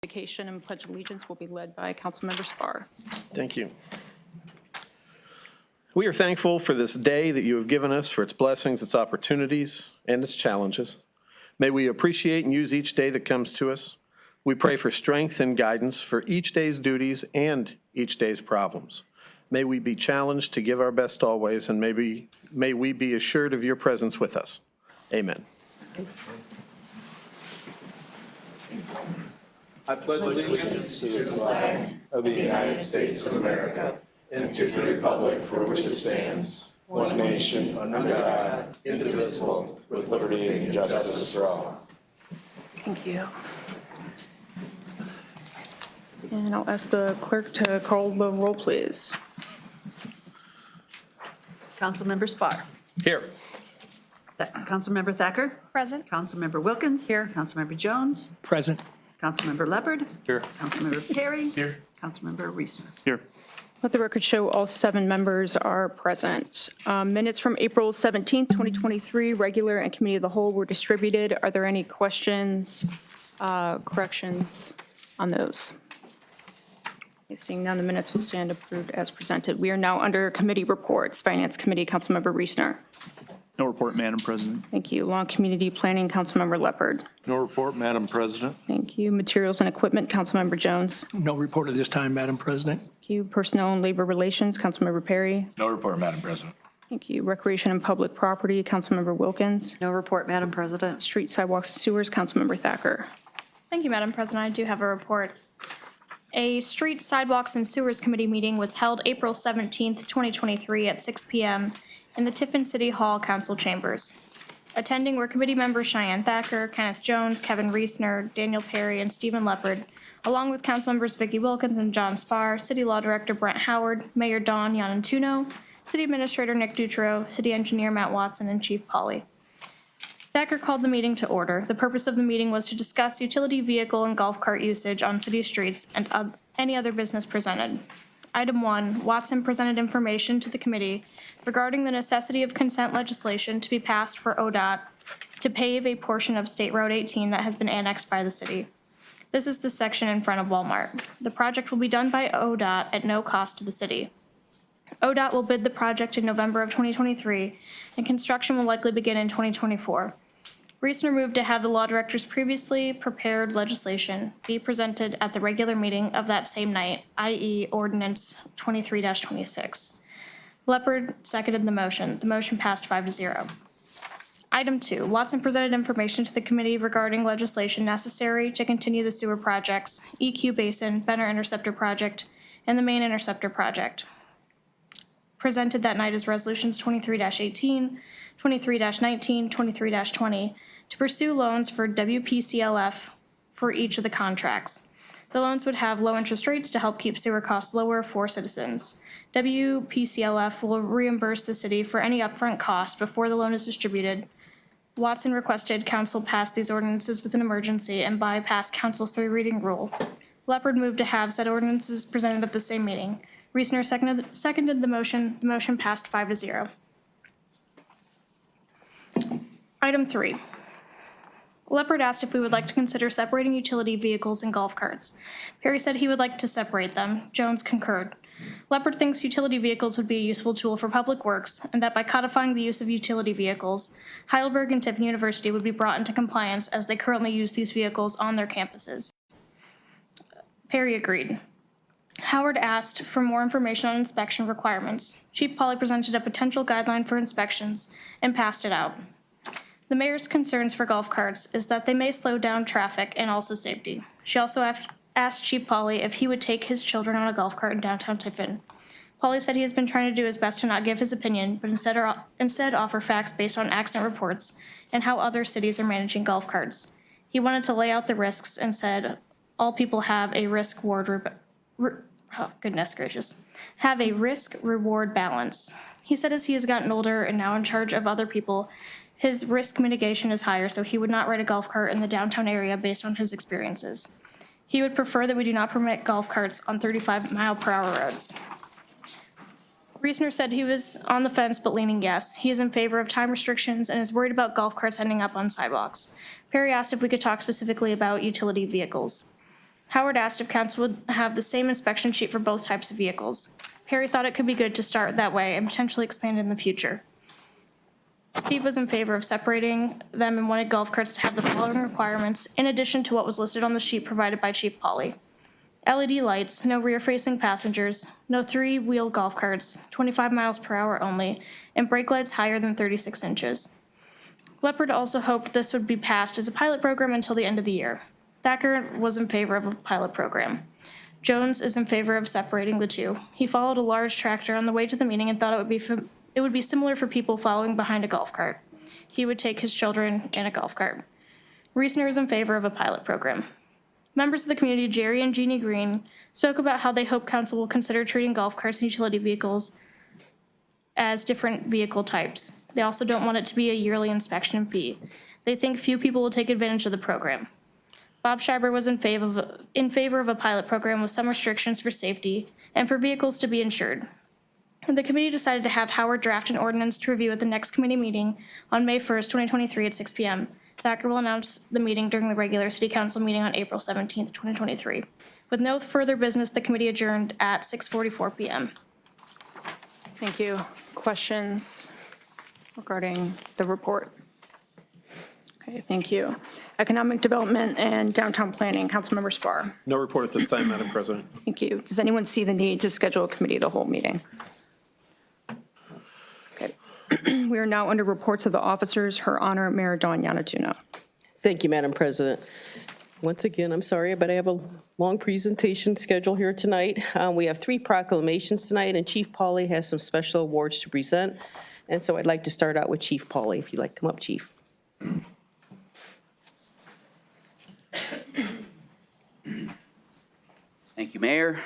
Vacation and Pledge of Allegiance will be led by Councilmember Spar. Thank you. We are thankful for this day that you have given us, for its blessings, its opportunities, and its challenges. May we appreciate and use each day that comes to us. We pray for strength and guidance for each day's duties and each day's problems. May we be challenged to give our best always, and may we be assured of your presence with us. Amen. I pledge allegiance to the flag of the United States of America and to the republic for which it stands, one nation, under God, indivisible, with liberty and justice for all. Thank you. And I'll ask the clerk to call the roll, please. Councilmember Spar. Here. Councilmember Thacker. Present. Councilmember Wilkins. Here. Councilmember Jones. Present. Councilmember Leopard. Here. Councilmember Perry. Here. Councilmember Reesner. Here. Let the record show all 7 members are present. Minutes from April 17th, 2023, regular and committee of the whole were distributed. Are there any questions, corrections on those? Seeing none, the minutes will stand approved as presented. We are now under committee reports. Finance Committee, Councilmember Reesner. No report, Madam President. Thank you. Law and Community Planning, Councilmember Leopard. No report, Madam President. Thank you. Materials and Equipment, Councilmember Jones. No report at this time, Madam President. Thank you. Personnel and Labor Relations, Councilmember Perry. No report, Madam President. Thank you. Recreation and Public Property, Councilmember Wilkins. No report, Madam President. Street, Sidewalks, and Sewers, Councilmember Thacker. Thank you, Madam President. I do have a report. A Street, Sidewalks, and Sewers Committee meeting was held April 17th, 2023 at 6 p.m. in the Tiffin City Hall Council Chambers. Attending were committee members Cheyenne Thacker, Kenneth Jones, Kevin Reesner, Daniel Perry, and Stephen Leopard, along with council members Vicki Wilkins and John Spar, City Law Director Brent Howard, Mayor Dawn Yanantuno, City Administrator Nick Dutro, City Engineer Matt Watson, and Chief Polly. Thacker called the meeting to order. The purpose of the meeting was to discuss utility vehicle and golf cart usage on city streets and any other business presented. Item 1, Watson presented information to the committee regarding the necessity of consent legislation to be passed for ODOT to pave a portion of State Road 18 that has been annexed by the city. This is the section in front of Walmart. The project will be done by ODOT at no cost to the city. ODOT will bid the project in November of 2023, and construction will likely begin in 2024. Reesner moved to have the law director's previously prepared legislation be presented at the regular meeting of that same night, i.e. Ordinance 23-26. Leopard seconded the motion. The motion passed 5-0. Item 2, Watson presented information to the committee regarding legislation necessary to continue the sewer projects, EQ Basin, Benner Interceptor Project, and the Main Interceptor Project. Presented that night as resolutions 23-18, 23-19, 23-20, to pursue loans for WPCLF for each of the contracts. The loans would have low interest rates to help keep sewer costs lower for citizens. WPCLF will reimburse the city for any upfront cost before the loan is distributed. Watson requested council pass these ordinances with an emergency and bypass council's 3-reading rule. Leopard moved to have said ordinances presented at the same meeting. Reesner seconded the motion. The motion passed 5-0. Item 3. Leopard asked if we would like to consider separating utility vehicles and golf carts. Perry said he would like to separate them. Jones concurred. Leopard thinks utility vehicles would be a useful tool for public works, and that by codifying the use of utility vehicles, Heidelberg and Tiffin University would be brought into compliance as they currently use these vehicles on their campuses. Perry agreed. Howard asked for more information on inspection requirements. Chief Polly presented a potential guideline for inspections and passed it out. The mayor's concerns for golf carts is that they may slow down traffic and also safety. She also asked Chief Polly if he would take his children on a golf cart in downtown Tiffin. Polly said he has been trying to do his best to not give his opinion, but instead offer facts based on accident reports and how other cities are managing golf carts. He wanted to lay out the risks and said all people have a have a risk-reward balance. He said as he has gotten older and now in charge of other people, his risk mitigation is higher, so he would not ride a golf cart in the downtown area based on his experiences. He would prefer that we do not permit golf carts on 35-mile-per-hour roads. Reesner said he was on the fence but leaning yes. He is in favor of time restrictions and is worried about golf carts ending up on sidewalks. Perry asked if we could talk specifically about utility vehicles. Howard asked if council would have the same inspection sheet for both types of vehicles. Perry thought it could be good to start that way and potentially expand in the future. Steve was in favor of separating them and wanted golf carts to have the following requirements in addition to what was listed on the sheet provided by Chief Polly. LED lights, no rear-facing passengers, no three-wheel golf carts, 25 miles per hour only, and brake lights higher than 36 inches. Leopard also hoped this would be passed as a pilot program until the end of the year. Thacker was in favor of a pilot program. Jones is in favor of separating the two. He followed a large tractor on the way to the meeting and thought it would be similar for people following behind a golf cart. He would take his children in a golf cart. Reesner is in favor of a pilot program. Members of the community, Jerry and Jeannie Green, spoke about how they hope council will consider treating golf carts and utility vehicles as different vehicle types. They also don't want it to be a yearly inspection fee. They think few people will take advantage of the program. Bob Schreiber was in favor of a pilot program with some restrictions for safety and for vehicles to be insured. The committee decided to have Howard draft an ordinance to review at the next committee meeting on May 1st, 2023 at 6 p.m. Thacker will announce the meeting during the regular city council meeting on April 17th, 2023. With no further business, the committee adjourned at 6:44 p.m. Thank you. Questions regarding the report? Okay, thank you. Economic Development and Downtown Planning, Councilmember Spar. No report at this time, Madam President. Thank you. Does anyone see the need to schedule a committee of the whole meeting? Okay. We are now under reports of the officers. Her Honor, Mayor Dawn Yanatuno. Thank you, Madam President. Once again, I'm sorry, but I have a long presentation scheduled here tonight. We have 3 proclamations tonight, and Chief Polly has some special awards to present. And so I'd like to start out with Chief Polly, if you'd like to come up, Chief. Thank you, Mayor,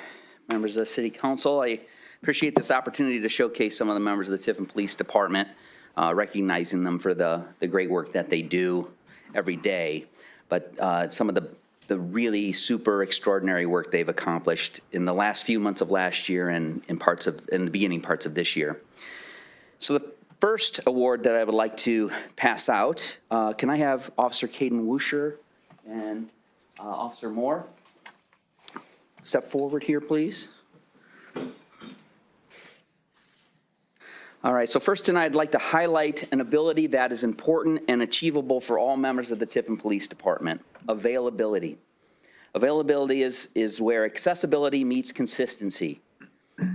members of the City Council. I appreciate this opportunity to showcase some of the members of the Tiffin Police Department, recognizing them for the great work that they do every day, but some of the really super extraordinary work they've accomplished in the last few months of last year and in the beginning parts of this year. So the first award that I would like to pass out, can I have Officer Caden Wuscher and Officer Moore step forward here, please? All right, so first tonight, I'd like to highlight an ability that is important and achievable for all members of the Tiffin Police Department: availability. Availability is where accessibility meets consistency.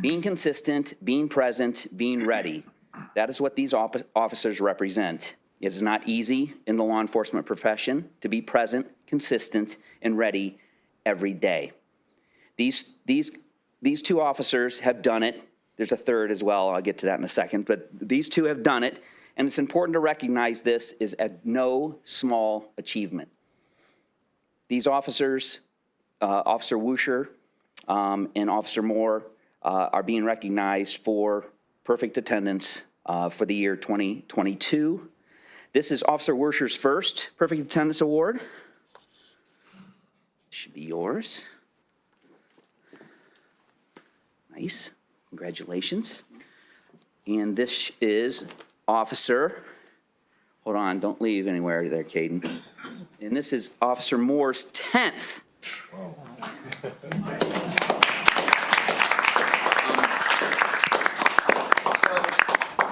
Being consistent, being present, being ready. That is what these officers represent. It is not easy in the law enforcement profession to be present, consistent, and ready every day. These 2 officers have done it. There's a third as well. I'll get to that in a second. But these 2 have done it, and it's important to recognize this is no small achievement. These officers, Officer Wuscher and Officer Moore, are being recognized for perfect attendance for the year 2022. This is Officer Wuscher's first perfect attendance award. Should be yours. Nice. Congratulations. And this is Officer, hold on, don't leave anywhere there, Caden. And this is Officer Moore's 10th.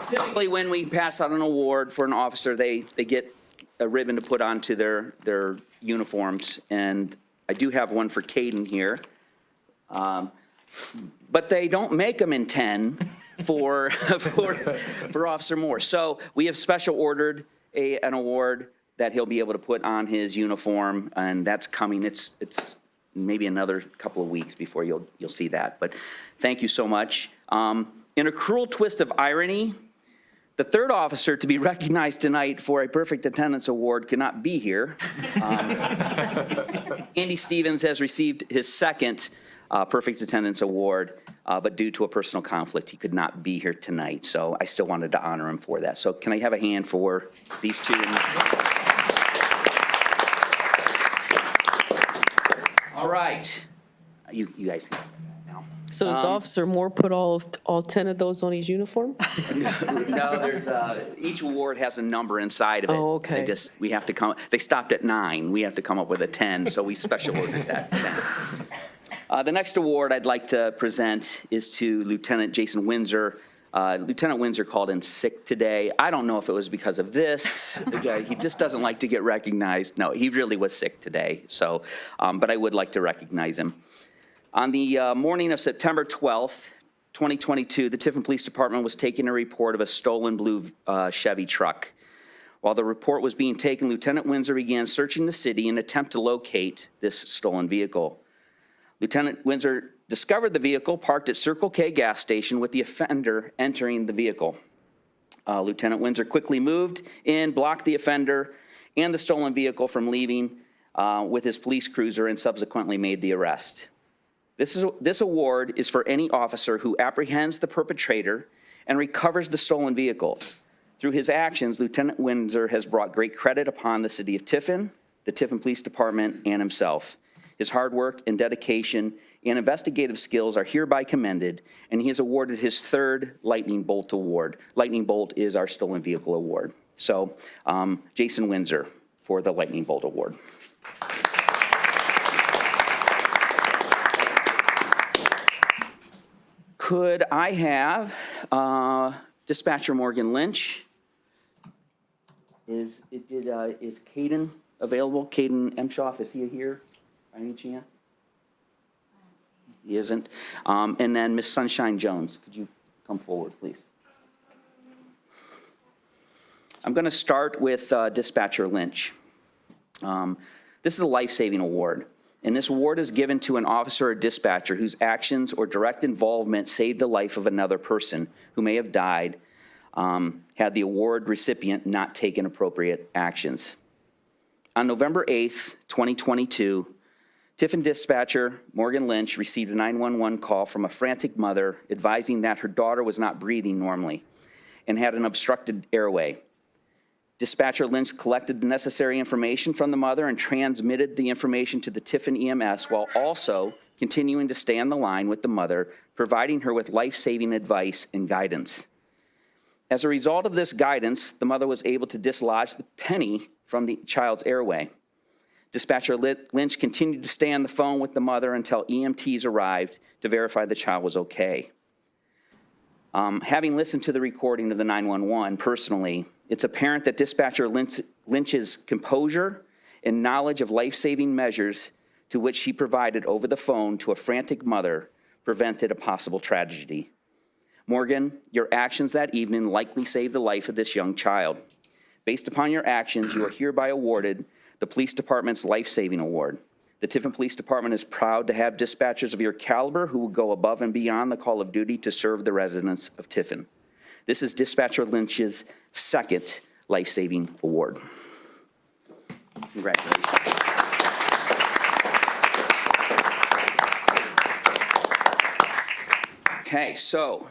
Typically, when we pass out an award for an officer, they get a ribbon to put onto their uniforms. And I do have one for Caden here. But they don't make them in 10 for Officer Moore. So we have special ordered an award that he'll be able to put on his uniform, and that's coming. It's maybe another couple of weeks before you'll see that. But thank you so much. In a cruel twist of irony, the third officer to be recognized tonight for a perfect attendance award cannot be here. Andy Stevens has received his second perfect attendance award, but due to a personal conflict, he could not be here tonight. So I still wanted to honor him for that. So can I have a hand for these 2? All right. You guys can sit now. So does Officer Moore put all 10 of those on his uniform? No, there's, each award has a number inside of it. Oh, okay. We have to come, they stopped at 9, we have to come up with a 10, so we special ordered that for them. The next award I'd like to present is to Lieutenant Jason Windsor. Lieutenant Windsor called in sick today. I don't know if it was because of this. The guy, he just doesn't like to get recognized. No, he really was sick today, so, but I would like to recognize him. On the morning of September 12th, 2022, the Tiffin Police Department was taking a report of a stolen blue Chevy truck. While the report was being taken, Lieutenant Windsor began searching the city in an attempt to locate this stolen vehicle. Lieutenant Windsor discovered the vehicle parked at Circle K gas station with the offender entering the vehicle. Lieutenant Windsor quickly moved in, blocked the offender and the stolen vehicle from leaving with his police cruiser, and subsequently made the arrest. This award is for any officer who apprehends the perpetrator and recovers the stolen vehicle. Through his actions, Lieutenant Windsor has brought great credit upon the city of Tiffin, the Tiffin Police Department, and himself. His hard work and dedication and investigative skills are hereby commended, and he is awarded his 3rd Lightning Bolt Award. Lightning Bolt is our Stolen Vehicle Award. So, Jason Windsor for the Lightning Bolt Award. Could I have Dispatcher Morgan Lynch? Is Caden available? Caden Emshoff, is he here by any chance? He isn't. And then Miss Sunshine Jones, could you come forward, please? I'm going to start with Dispatcher Lynch. This is a life-saving award, and this award is given to an officer or dispatcher whose actions or direct involvement saved the life of another person who may have died had the award recipient not taken appropriate actions. On November 8th, 2022, Tiffin dispatcher Morgan Lynch received a 911 call from a frantic mother advising that her daughter was not breathing normally and had an obstructed airway. Dispatcher Lynch collected the necessary information from the mother and transmitted the information to the Tiffin EMS while also continuing to stay on the line with the mother, providing her with life-saving advice and guidance. As a result of this guidance, the mother was able to dislodge the penny from the child's airway. Dispatcher Lynch continued to stay on the phone with the mother until EMTs arrived to verify the child was okay. Having listened to the recording of the 911 personally, it's apparent that Dispatcher Lynch's composure and knowledge of life-saving measures to which she provided over the phone to a frantic mother prevented a possible tragedy. Morgan, your actions that evening likely saved the life of this young child. Based upon your actions, you are hereby awarded the Police Department's Life-Saving Award. The Tiffin Police Department is proud to have dispatchers of your caliber who will go above and beyond the call of duty to serve the residents of Tiffin. This is Dispatcher Lynch's 2nd Life-Saving Award. Congratulations. Okay, so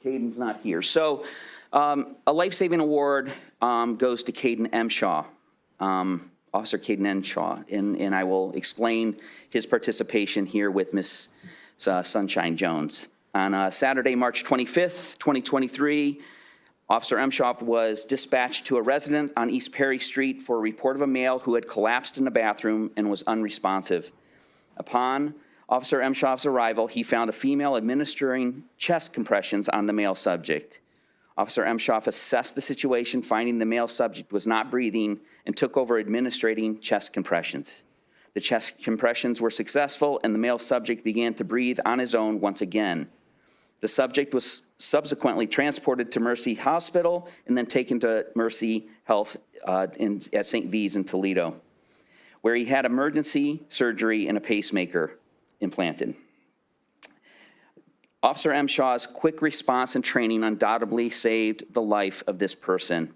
Caden's not here. So a life-saving award goes to Caden Emshaw. Officer Caden Enshaw, and I will explain his participation here with Miss Sunshine Jones. On Saturday, March 25th, 2023, Officer Emshaw was dispatched to a resident on East Perry Street for a report of a male who had collapsed in the bathroom and was unresponsive. Upon Officer Emshaw's arrival, he found a female administering chest compressions on the male subject. Officer Emshoff assessed the situation, finding the male subject was not breathing, and took over administrating chest compressions. The chest compressions were successful, and the male subject began to breathe on his own once again. The subject was subsequently transported to Mercy Hospital and then taken to Mercy Health at St. V's in Toledo, where he had emergency surgery and a pacemaker implanted. Officer Emshaw's quick response and training undoubtedly saved the life of this person.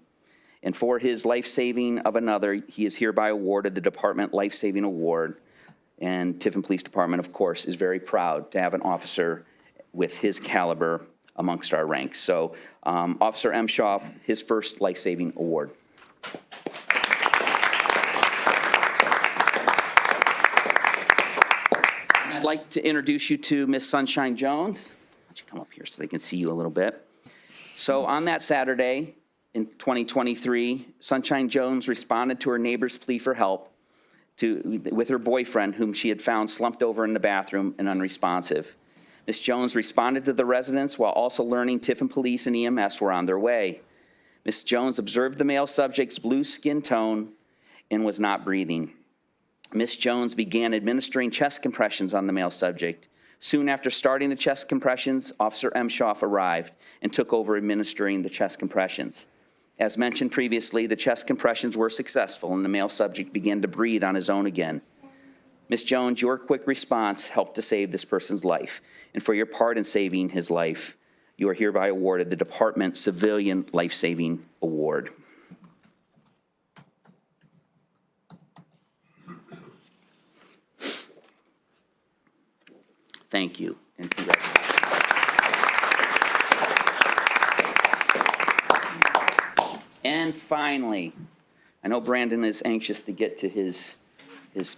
And for his life-saving of another, he is hereby awarded the Department Life-Saving Award. And Tiffin Police Department, of course, is very proud to have an officer with his caliber amongst our ranks. So Officer Emshaw, his 1st life-saving award. I'd like to introduce you to Miss Sunshine Jones. Why don't you come up here so they can see you a little bit? So on that Saturday in 2023, Sunshine Jones responded to her neighbor's plea for help with her boyfriend, whom she had found slumped over in the bathroom and unresponsive. Ms. Jones responded to the residents while also learning Tiffin Police and EMS were on their way. Ms. Jones observed the male subject's blue skin tone and was not breathing. Ms. Jones began administering chest compressions on the male subject. Soon after starting the chest compressions, Officer Emshoff arrived and took over administering the chest compressions. As mentioned previously, the chest compressions were successful and the male subject began to breathe on his own again. Ms. Jones, your quick response helped to save this person's life, and for your part in saving his life, you are hereby awarded the Department Civilian Life Saving Award. Thank you, and congratulations. And finally, I know Brandon is anxious to get to his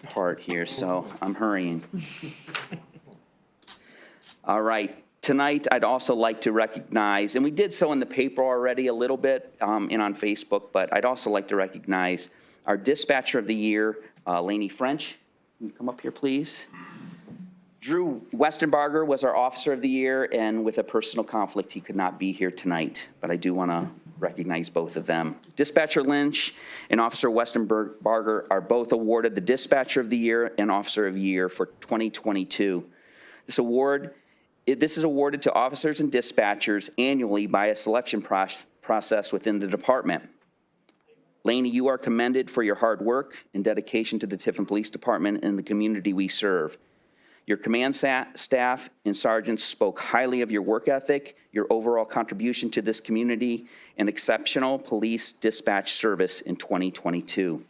part here, so I'm hurrying. All right, tonight I'd also like to recognize, and we did so in the paper already a little bit and on Facebook, but I'd also like to recognize our Dispatcher of the Year, Lainey French. Can you come up here, please? Drew Westenbarger was our Officer of the Year, and with a personal conflict, he could not be here tonight, but I do want to recognize both of them. Dispatcher Lynch and Officer Westenbarger are both awarded the Dispatcher of the Year and Officer of the Year for 2022. This is awarded to officers and dispatchers annually by a selection process within the department. Lainey, you are commended for your hard work and dedication to the Tiffin Police Department and the community we serve. Your command staff and sergeants spoke highly of your work ethic, your overall contribution to this community, and exceptional police dispatch service in 2022.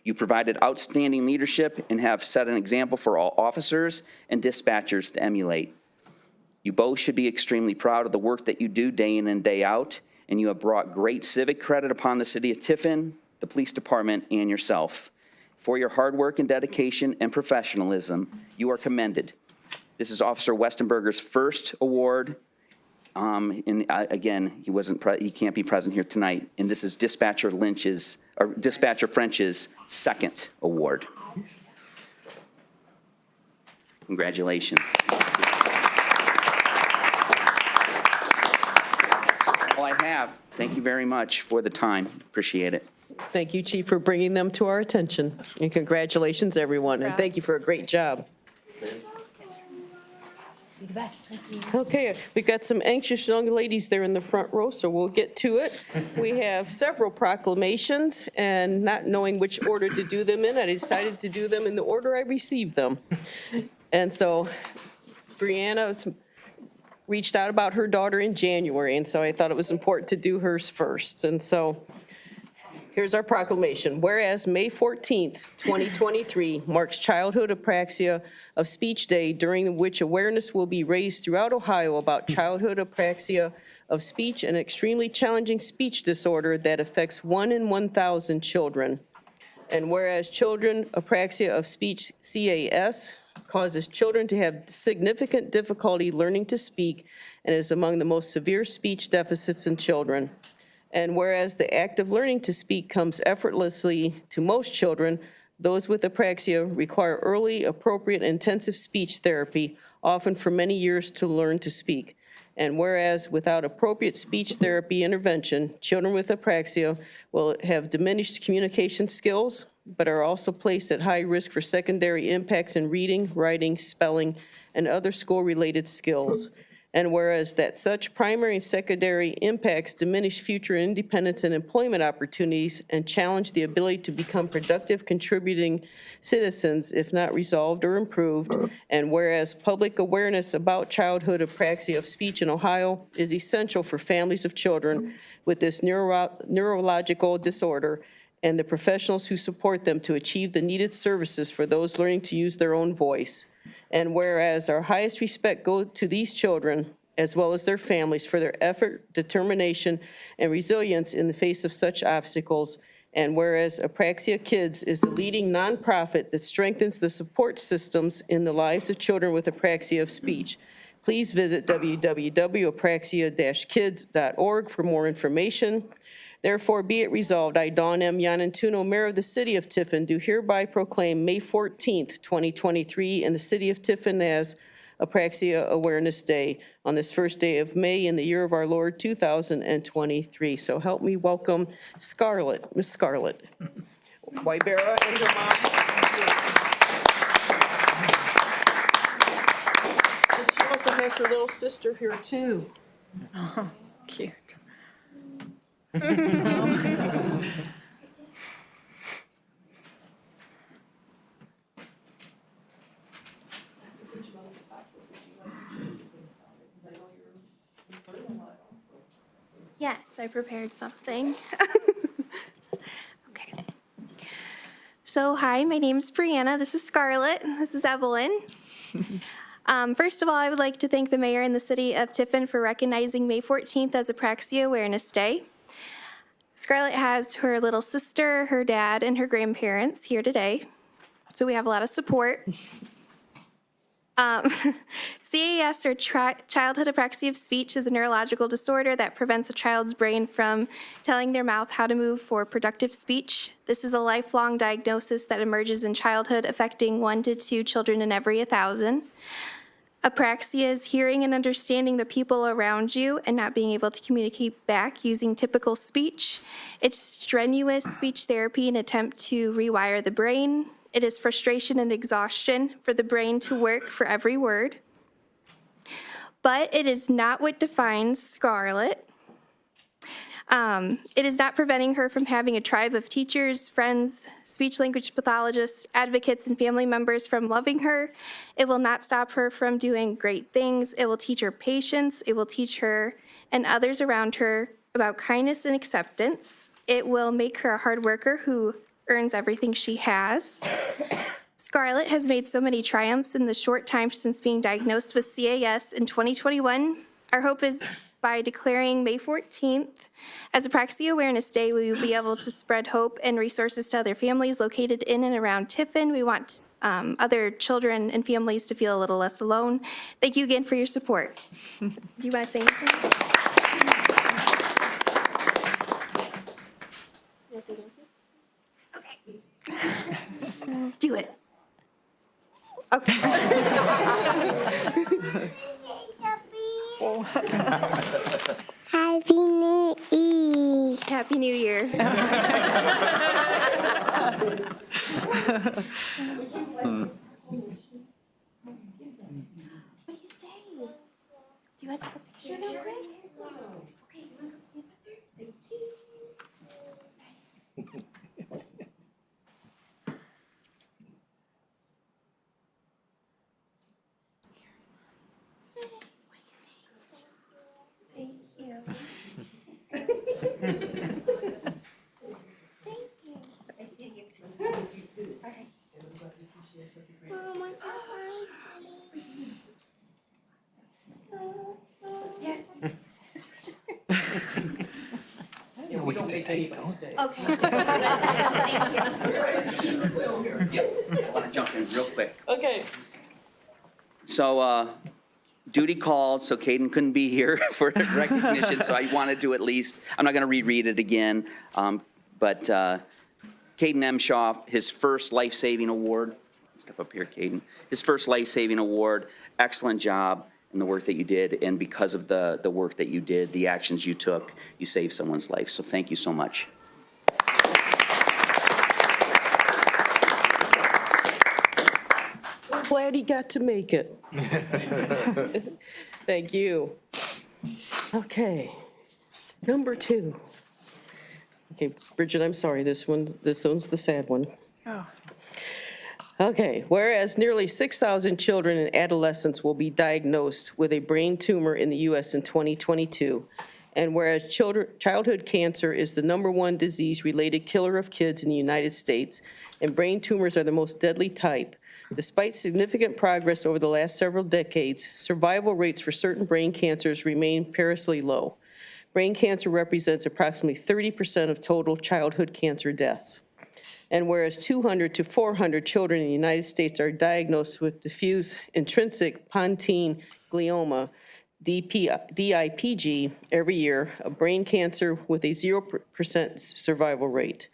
You provided outstanding leadership and have set an example for all officers and dispatchers to emulate. You both should be extremely proud of the work that you do day in and day out, and you have brought great civic credit upon the city of Tiffin, the police department, and yourself. For your hard work and dedication and professionalism, you are commended. This is Officer Westenbarger's first award. And again, he can't be present here tonight. And this is Dispatcher French's second award. Congratulations. All I have. Thank you very much for the time. Appreciate it. Thank you, Chief, for bringing them to our attention. And congratulations, everyone. And thank you for a great job. Be the best. Thank you. Okay, we've got some anxious young ladies there in the front row, so we'll get to it. We have several proclamations, and not knowing which order to do them in, I decided to do them in the order I received them. And so Brianna reached out about her daughter in January, and so I thought it was important to do hers first. And so here's our proclamation. Whereas May 14th, 2023 marks Childhood Apraxia of Speech Day, during which awareness will be raised throughout Ohio about childhood apraxia of speech, an extremely challenging speech disorder that affects 1 in 1,000 children. And whereas children apraxia of speech, CAS, causes children to have significant difficulty learning to speak and is among the most severe speech deficits in children. And whereas the act of learning to speak comes effortlessly to most children, those with apraxia require early, appropriate, intensive speech therapy, often for many years, to learn to speak. And whereas without appropriate speech therapy intervention, children with apraxia will have diminished communication skills, but are also placed at high risk for secondary impacts in reading, writing, spelling, and other school-related skills. And whereas that such primary and secondary impacts diminish future independence and employment opportunities and challenge the ability to become productive, contributing citizens if not resolved or improved. And whereas public awareness about childhood apraxia of speech in Ohio is essential for families of children with this neurological disorder and the professionals who support them to achieve the needed services for those learning to use their own voice. And whereas our highest respect goes to these children, as well as their families, for their effort, determination, and resilience in the face of such obstacles. And whereas Apraxia Kids is the leading nonprofit that strengthens the support systems in the lives of children with apraxia of speech, please visit www.apraxia-kids.org for more information. Therefore, be it resolved, I, Dawn M. Yanantuno, Mayor of the City of Tiffin, do hereby proclaim May 14th, 2023 in the City of Tiffin as Apraxia Awareness Day on this first day of May in the year of our Lord 2023. So help me welcome Scarlett, Miss Scarlett Wybera and her mom. And she also has her little sister here too. Cute. Yes, I prepared something. Okay. So, hi, my name's Brianna. This is Scarlett. This is Evelyn. First of all, I would like to thank the mayor and the city of Tiffin for recognizing May 14th as Apraxia Awareness Day. Scarlett has her little sister, her dad, and her grandparents here today, so we have a lot of support. CAS, or childhood apraxia of speech, is a neurological disorder that prevents a child's brain from telling their mouth how to move for productive speech. This is a lifelong diagnosis that emerges in childhood, affecting 1 to 2 children in every 1,000. Apraxia is hearing and understanding the people around you and not being able to communicate back using typical speech. It's strenuous speech therapy in an attempt to rewire the brain. It is frustration and exhaustion for the brain to work for every word. But it is not what defines Scarlett. It is not preventing her from having a tribe of teachers, friends, speech-language pathologists, advocates, and family members from loving her. It will not stop her from doing great things. It will teach her patience. It will teach her and others around her about kindness and acceptance. It will make her a hard worker who earns everything she has. Scarlett has made so many triumphs in the short time since being diagnosed with CAS in 2021. Our hope is by declaring May 14th as Apraxia Awareness Day, we will be able to spread hope and resources to other families located in and around Tiffin. We want other children and families to feel a little less alone. Thank you again for your support. Do you want to say anything? Do it. Okay. Happy New Year. Happy New Year. What do you say? Do you want to take a picture real quick? Okay, you want to go stand up there? Say cheese. Thank you. Thank you. All right. Oh my God. Yes. We can just take those. Okay. I want to jump in real quick. Okay. So duty called, so Caden couldn't be here for recognition, so I wanted to at least, I'm not going to reread it again, but Caden M. Shaw, his first life-saving award, step up here, Caden, his first life-saving award, excellent job in the work that you did, and because of the work that you did, the actions you took, you saved someone's life, so thank you so much. Glad he got to make it. Thank you. Okay, number 2. Okay, Bridget, I'm sorry, this one's the sad one. Oh. Okay, whereas nearly 6,000 children and adolescents will be diagnosed with a brain tumor in the U.S. in 2022, and whereas childhood cancer is the #1 disease-related killer of kids in the United States, and brain tumors are the most deadly type, despite significant progress over the last several decades, survival rates for certain brain cancers remain perilously low. Brain cancer represents approximately 30% of total childhood cancer deaths. And whereas 200 to 400 children in the United States are diagnosed with diffuse intrinsic pontine glioma, DIPG, every year, a brain cancer with a 0% survival rate.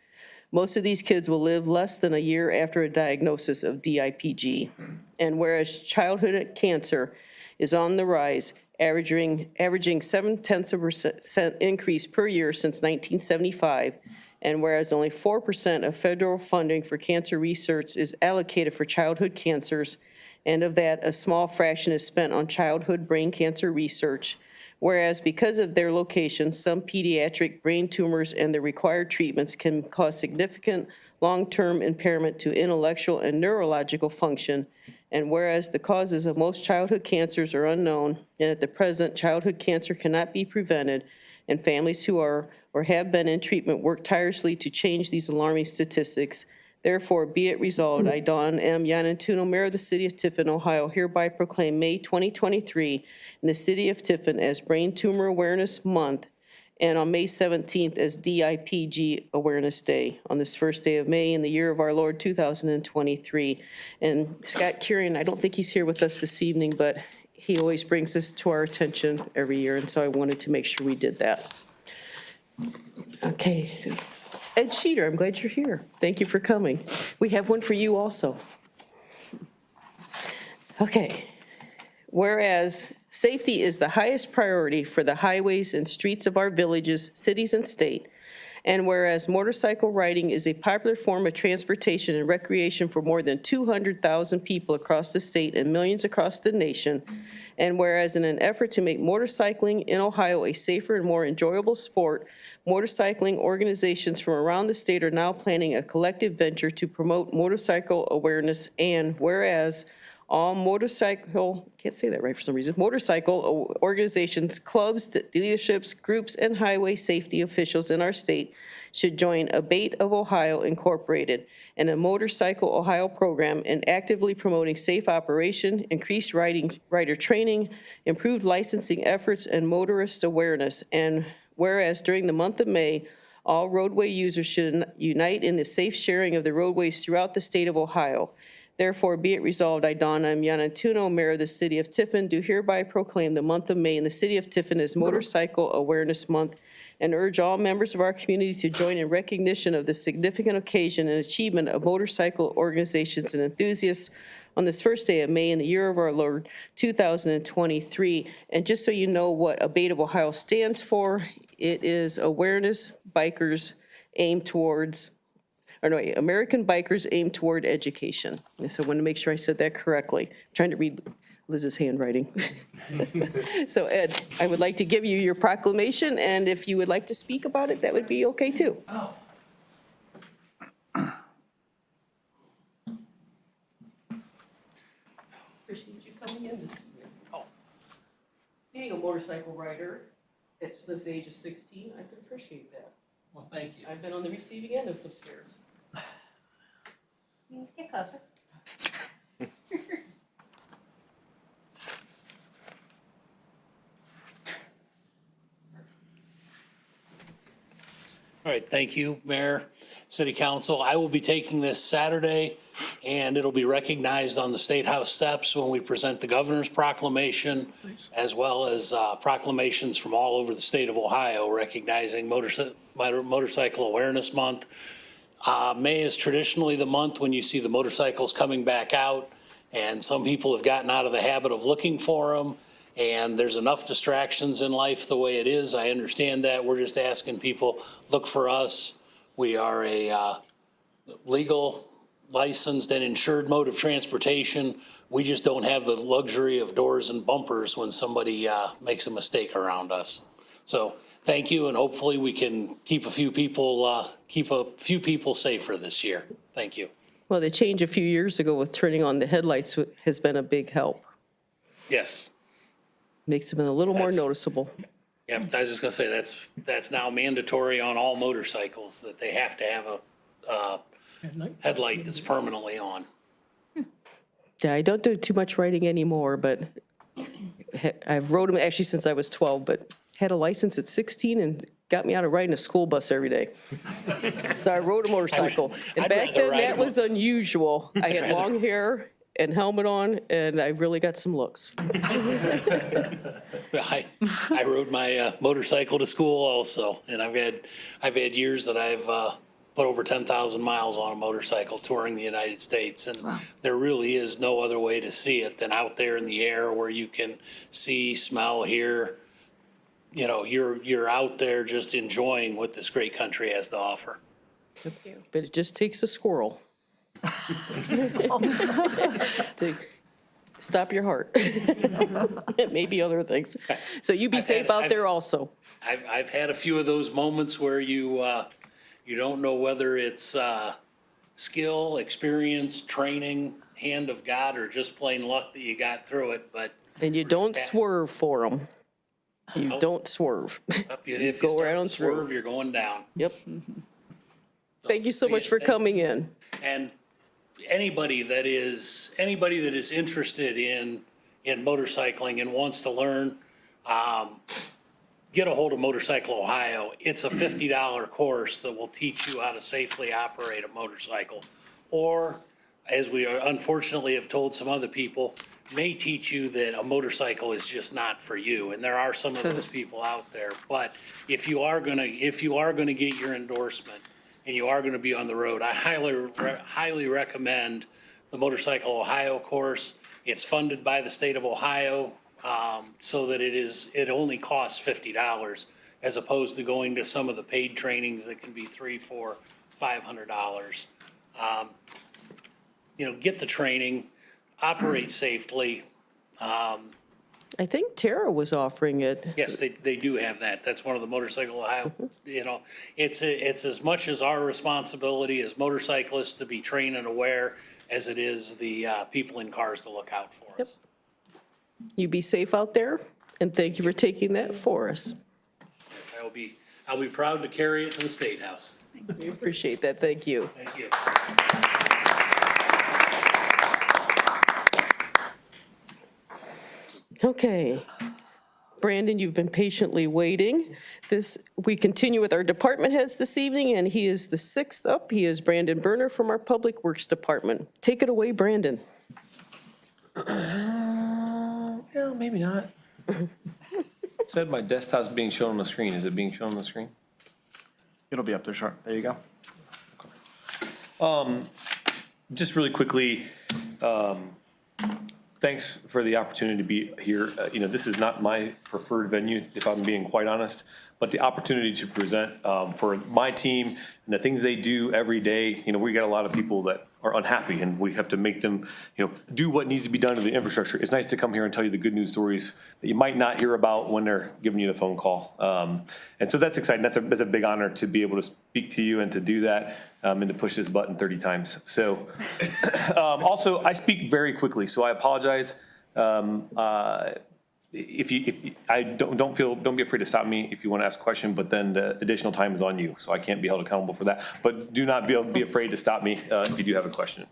Most of these kids will live less than a year after a diagnosis of DIPG. And whereas childhood cancer is on the rise, averaging 0.7% increase per year since 1975, and whereas only 4% of federal funding for cancer research is allocated for childhood cancers, and of that, a small fraction is spent on childhood brain cancer research, whereas because of their location, some pediatric brain tumors and the required treatments can cause significant long-term impairment to intellectual and neurological function, and whereas the causes of most childhood cancers are unknown, and at the present, childhood cancer cannot be prevented, and families who are or have been in treatment work tirelessly to change these alarming statistics. Therefore, be it resolved, I, Don M. Yanantuno, Mayor of the City of Tiffin, Ohio, hereby proclaim May 2023 in the City of Tiffin as Brain Tumor Awareness Month, and on May 17th as DIPG Awareness Day, on this first day of May in the year of our Lord 2023. And Scott Kurian, I don't think he's here with us this evening, but he always brings this to our attention every year, and so I wanted to make sure we did that. Okay. Ed Sheeter, I'm glad you're here. Thank you for coming. We have one for you also. Okay. Whereas safety is the highest priority for the highways and streets of our villages, cities, and state, and whereas motorcycle riding is a popular form of transportation and recreation for more than 200,000 people across the state and millions across the nation, and whereas in an effort to make motorcycling in Ohio a safer and more enjoyable sport, motorcycling organizations from around the state are now planning a collective venture to promote motorcycle awareness, and whereas all motorcycle organizations, clubs, dealerships, groups, and highway safety officials in our state should join Abate of Ohio Incorporated and a Motorcycle Ohio program in actively promoting safe operation, increased rider training, improved licensing efforts, and motorist awareness. And whereas during the month of May, all roadway users should unite in the safe sharing of the roadways throughout the state of Ohio. Therefore, be it resolved, I, Don M. Yanantuno, Mayor of the City of Tiffin, do hereby proclaim the month of May in the City of Tiffin as Motorcycle Awareness Month, and urge all members of our community to join in recognition of this significant occasion and achievement of motorcycle organizations and enthusiasts on this first day of May in the year of our Lord 2023. And just so you know what Abate of Ohio stands for, it is Awareness Bikers Aim Towards, American Bikers Aim Toward Education. So I want to make sure I said that correctly. I'm trying to read Liz's handwriting. So Ed, I would like to give you your proclamation, and if you would like to speak about it, that would be okay too. Appreciate you coming in this evening. Being a motorcycle rider since the age of 16, I can appreciate that. Well, thank you. I've been on the receiving end of some scares. Get closer. All right, thank you, Mayor, City Council. I will be taking this Saturday, and it'll be recognized on the State House steps when we present the governor's proclamation, as well as proclamations from all over the state of Ohio recognizing Motorcycle Awareness Month. May is traditionally the month when you see the motorcycles coming back out, and some people have gotten out of the habit of looking for them, and there's enough distractions in life the way it is. I understand that. We're just asking people, look for us. We are a legal, licensed, and insured mode of transportation. We just don't have the luxury of doors and bumpers when somebody makes a mistake around us. So thank you, and hopefully we can keep a few people safer this year. Thank you. Well, the change a few years ago with turning on the headlights has been a big help. Yes. Makes them a little more noticeable. Yeah, I was just gonna say, that's now mandatory on all motorcycles, that they have to have a headlight that's permanently on. Yeah, I don't do too much riding anymore, but I've rode them actually since I was 12, but had a license at 16 and got me out of riding a school bus every day. So I rode a motorcycle. And I'd back rather then, ride that a was unusual. I had long hair and helmet on, and I really got some looks. I rode my motorcycle to school also, and I've had years that I've put over 10,000 miles on a motorcycle touring the United States, and there really is no other way to see it than out there in the air where you can see, smell, hear. You know, you're out there just enjoying what this great country has to offer. But it just takes a squirrel to stop your heart. And maybe other things. So you be safe out there also. I've had a few of those moments where you don't know whether it's skill, experience, training, hand of God, or just plain luck that you got through it, but. And you don't swerve for them. You don't swerve. If you Go start right to on through. swerve, you're going down. Yep. Thank you so much for coming in. And anybody that is interested in motorcycling and wants to learn, get a hold of Motorcycle Ohio. It's a $50 course that will teach you how to safely operate a motorcycle. Or, as we unfortunately have told some other people, may teach you that a motorcycle is just not for you. And there are some of those people out there. But if you are gonna get your endorsement and you are gonna be on the road, I highly recommend the Motorcycle Ohio course. It's funded by the state of Ohio, so that it only costs $50 as opposed to going to some of the paid trainings that can be $300, $400, $500. Get the training, operate safely. I think Tara was offering it. Yes, they do have that. That's one of the Motorcycle Ohio, it's as much as our responsibility as motorcyclists to be trained and aware as it is the people in cars to look out for us. You be safe out there, and thank you for taking that for us. I'll be proud to carry it to the State House. We appreciate that. Thank you. Thank you. Okay. Brandon, you've been patiently waiting. We continue with our department heads this evening, and he is the sixth up. He is Brandon Berner from our Public Works Department. Take it away, Brandon. Yeah, maybe not. It said my desktop's being shown on the screen. Is it being shown on the screen? It'll be up there, sure. There you go. Just really quickly, thanks for the opportunity to be here. This is not my preferred venue, if I'm being quite honest, but the opportunity to present for my team and the things they do every day. We got a lot of people that are unhappy, and we have to make them, do what needs to be done to the infrastructure. It's nice to come here and tell you the good news stories that you might not hear about when they're giving you the phone call. And so that's exciting. That's a big honor to be able to speak to you and to do that and to push this button 30 times. So also, I speak very quickly, so I apologize. If don't be afraid to stop me if you want to ask a question, but then the additional time is on you, so I can't be held accountable for that. But do not be afraid to stop me if you do have a question.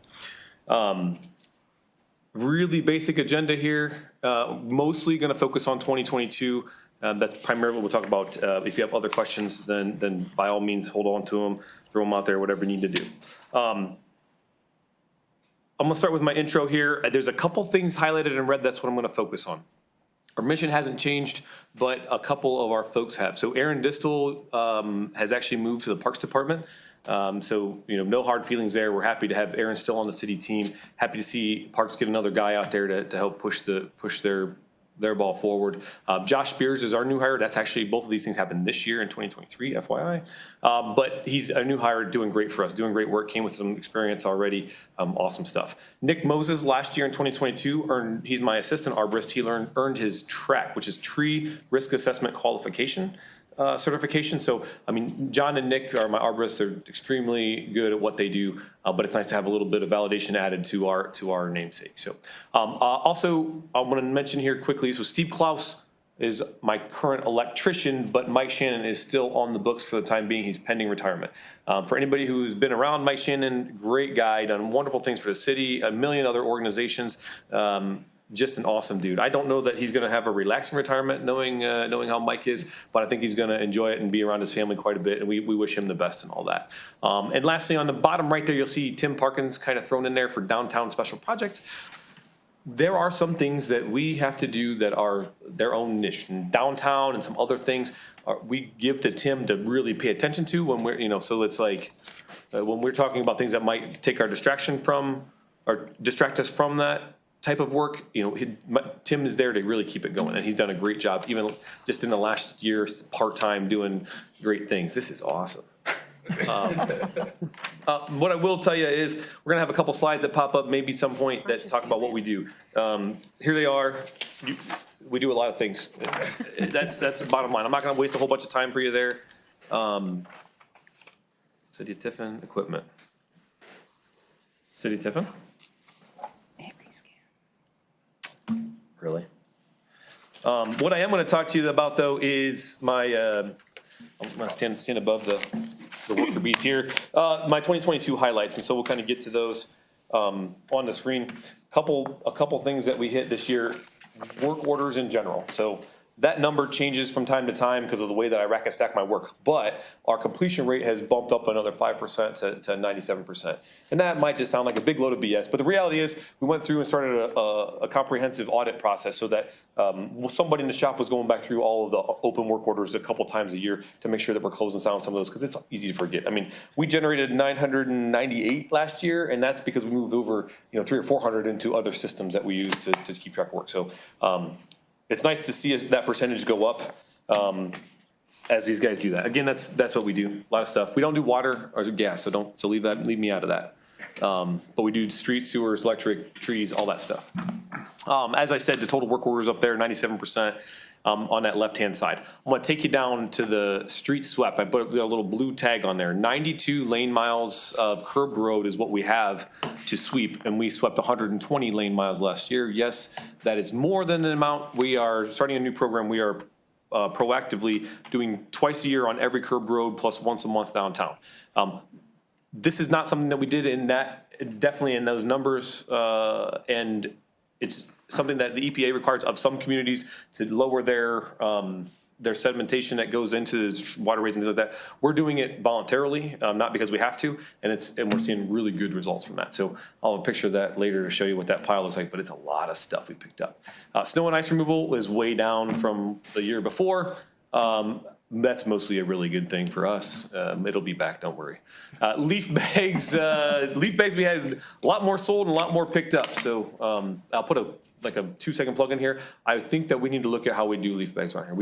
Really basic agenda here, mostly going to focus on 2022. That's primarily what we'll talk about. If you have other questions, then by all means hold on to them, throw them out there, whatever you need to do. I'm going to start with my intro here. There's a couple things highlighted in red. That's what I'm going to focus on. Our mission hasn't changed, but a couple of our folks have. So Aaron Distel has actually moved to the Parks Department. So, no hard feelings there. We're happy to have Aaron still on the city team. Happy to see Parks get another guy out there to help push their ball forward. Josh Spears is our new hire. That's actually, both of these things happened this year in 2023, FYI. But he's a new hire doing great for us, doing great work, came with some experience already. Awesome stuff. Nick Moses last year in 2022 he's my assistant arborist. He earned his TRAC, which is Tree Risk Assessment Qualification certification. So, John and Nick are my arborists. They're extremely good at what they do, but it's nice to have a little bit of validation added to our namesake. So, also, I want to mention here quickly, so Steve Klaus is my current electrician, but Mike Shannon is still on the books for the time being. He's pending retirement. For anybody who's been around Mike Shannon, great guy, done wonderful things for the city, a million other organizations. just an awesome dude. I don't know that he's going to have a relaxing retirement, knowing how Mike is, but I think he's going to enjoy it and be around his family quite a bit, and we wish him the best and all that. And lastly, on the bottom right there, you'll see Tim Parkins kind of thrown in there for downtown special projects. There are some things that we have to do that are their own niche. And downtown and some other things we give to Tim to really pay attention to when we're, so it's like when we're talking about things that might take our distraction from or distract us from that type of work, Tim is there to really keep it going. And he's done a great job, even just in the last year, part-time doing great things. This is awesome. What I will tell you is we're gonna have a couple slides that pop up maybe some point that talk about what we do. Here they are. We do a lot of things. That's the bottom line. I'm not gonna waste a whole bunch of time for you there. City of Tiffin equipment. City of Tiffin? Really? What I am gonna talk to you about though is my, I'm gonna stand above the worker bees here. My 2022 highlights, and so we'll kind of get to those on the screen. A couple things that we hit this year, work orders in general. So that number changes from time to time because of the way that I rack and stack my work, but our completion rate has bumped up another 5% to 97%. And that might just sound like a big load of BS, but the reality is we went through and started a comprehensive audit process so that somebody in the shop was going back through all of the open work orders a couple times a year to make sure that we're closing down some of those because it's easy to forget. I mean, we generated 998 last year, and that's because we moved over 300 or 400 into other systems that we use to keep track of work. So it's nice to see that percentage go up as these guys do that. Again, that's what we do. A lot of stuff. We don't do water or gas, so leave me out of that. But we do streets, sewers, electric, trees, all that stuff. As I said, the total work orders up there, 97%. On that left-hand side. I'm gonna take you down to the street swept. I put a little blue tag on there. 92 lane miles of curbed road is what we have to sweep, and we swept 120 lane miles last year. Yes, that is more than an amount. We are starting a new program. We are proactively doing twice a year on every curbed road plus once a month downtown. This is not something that we did definitely in those numbers, and it's something that the EPA requires of some communities to lower their sedimentation that goes into waterways and things like that. We're doing it voluntarily, not because we have to, and we're seeing really good results from that. So I'll have a picture of that later to show you what that pile looks like, but it's a lot of stuff we picked up. Snow and ice removal is way down from the year before. That's mostly a really good thing for us. It'll be back, don't worry. Leaf bags, we had a lot more sold and a lot more picked up. So I'll put a 2-second plug in here. I think that we need to look at how we do leaf bags around here.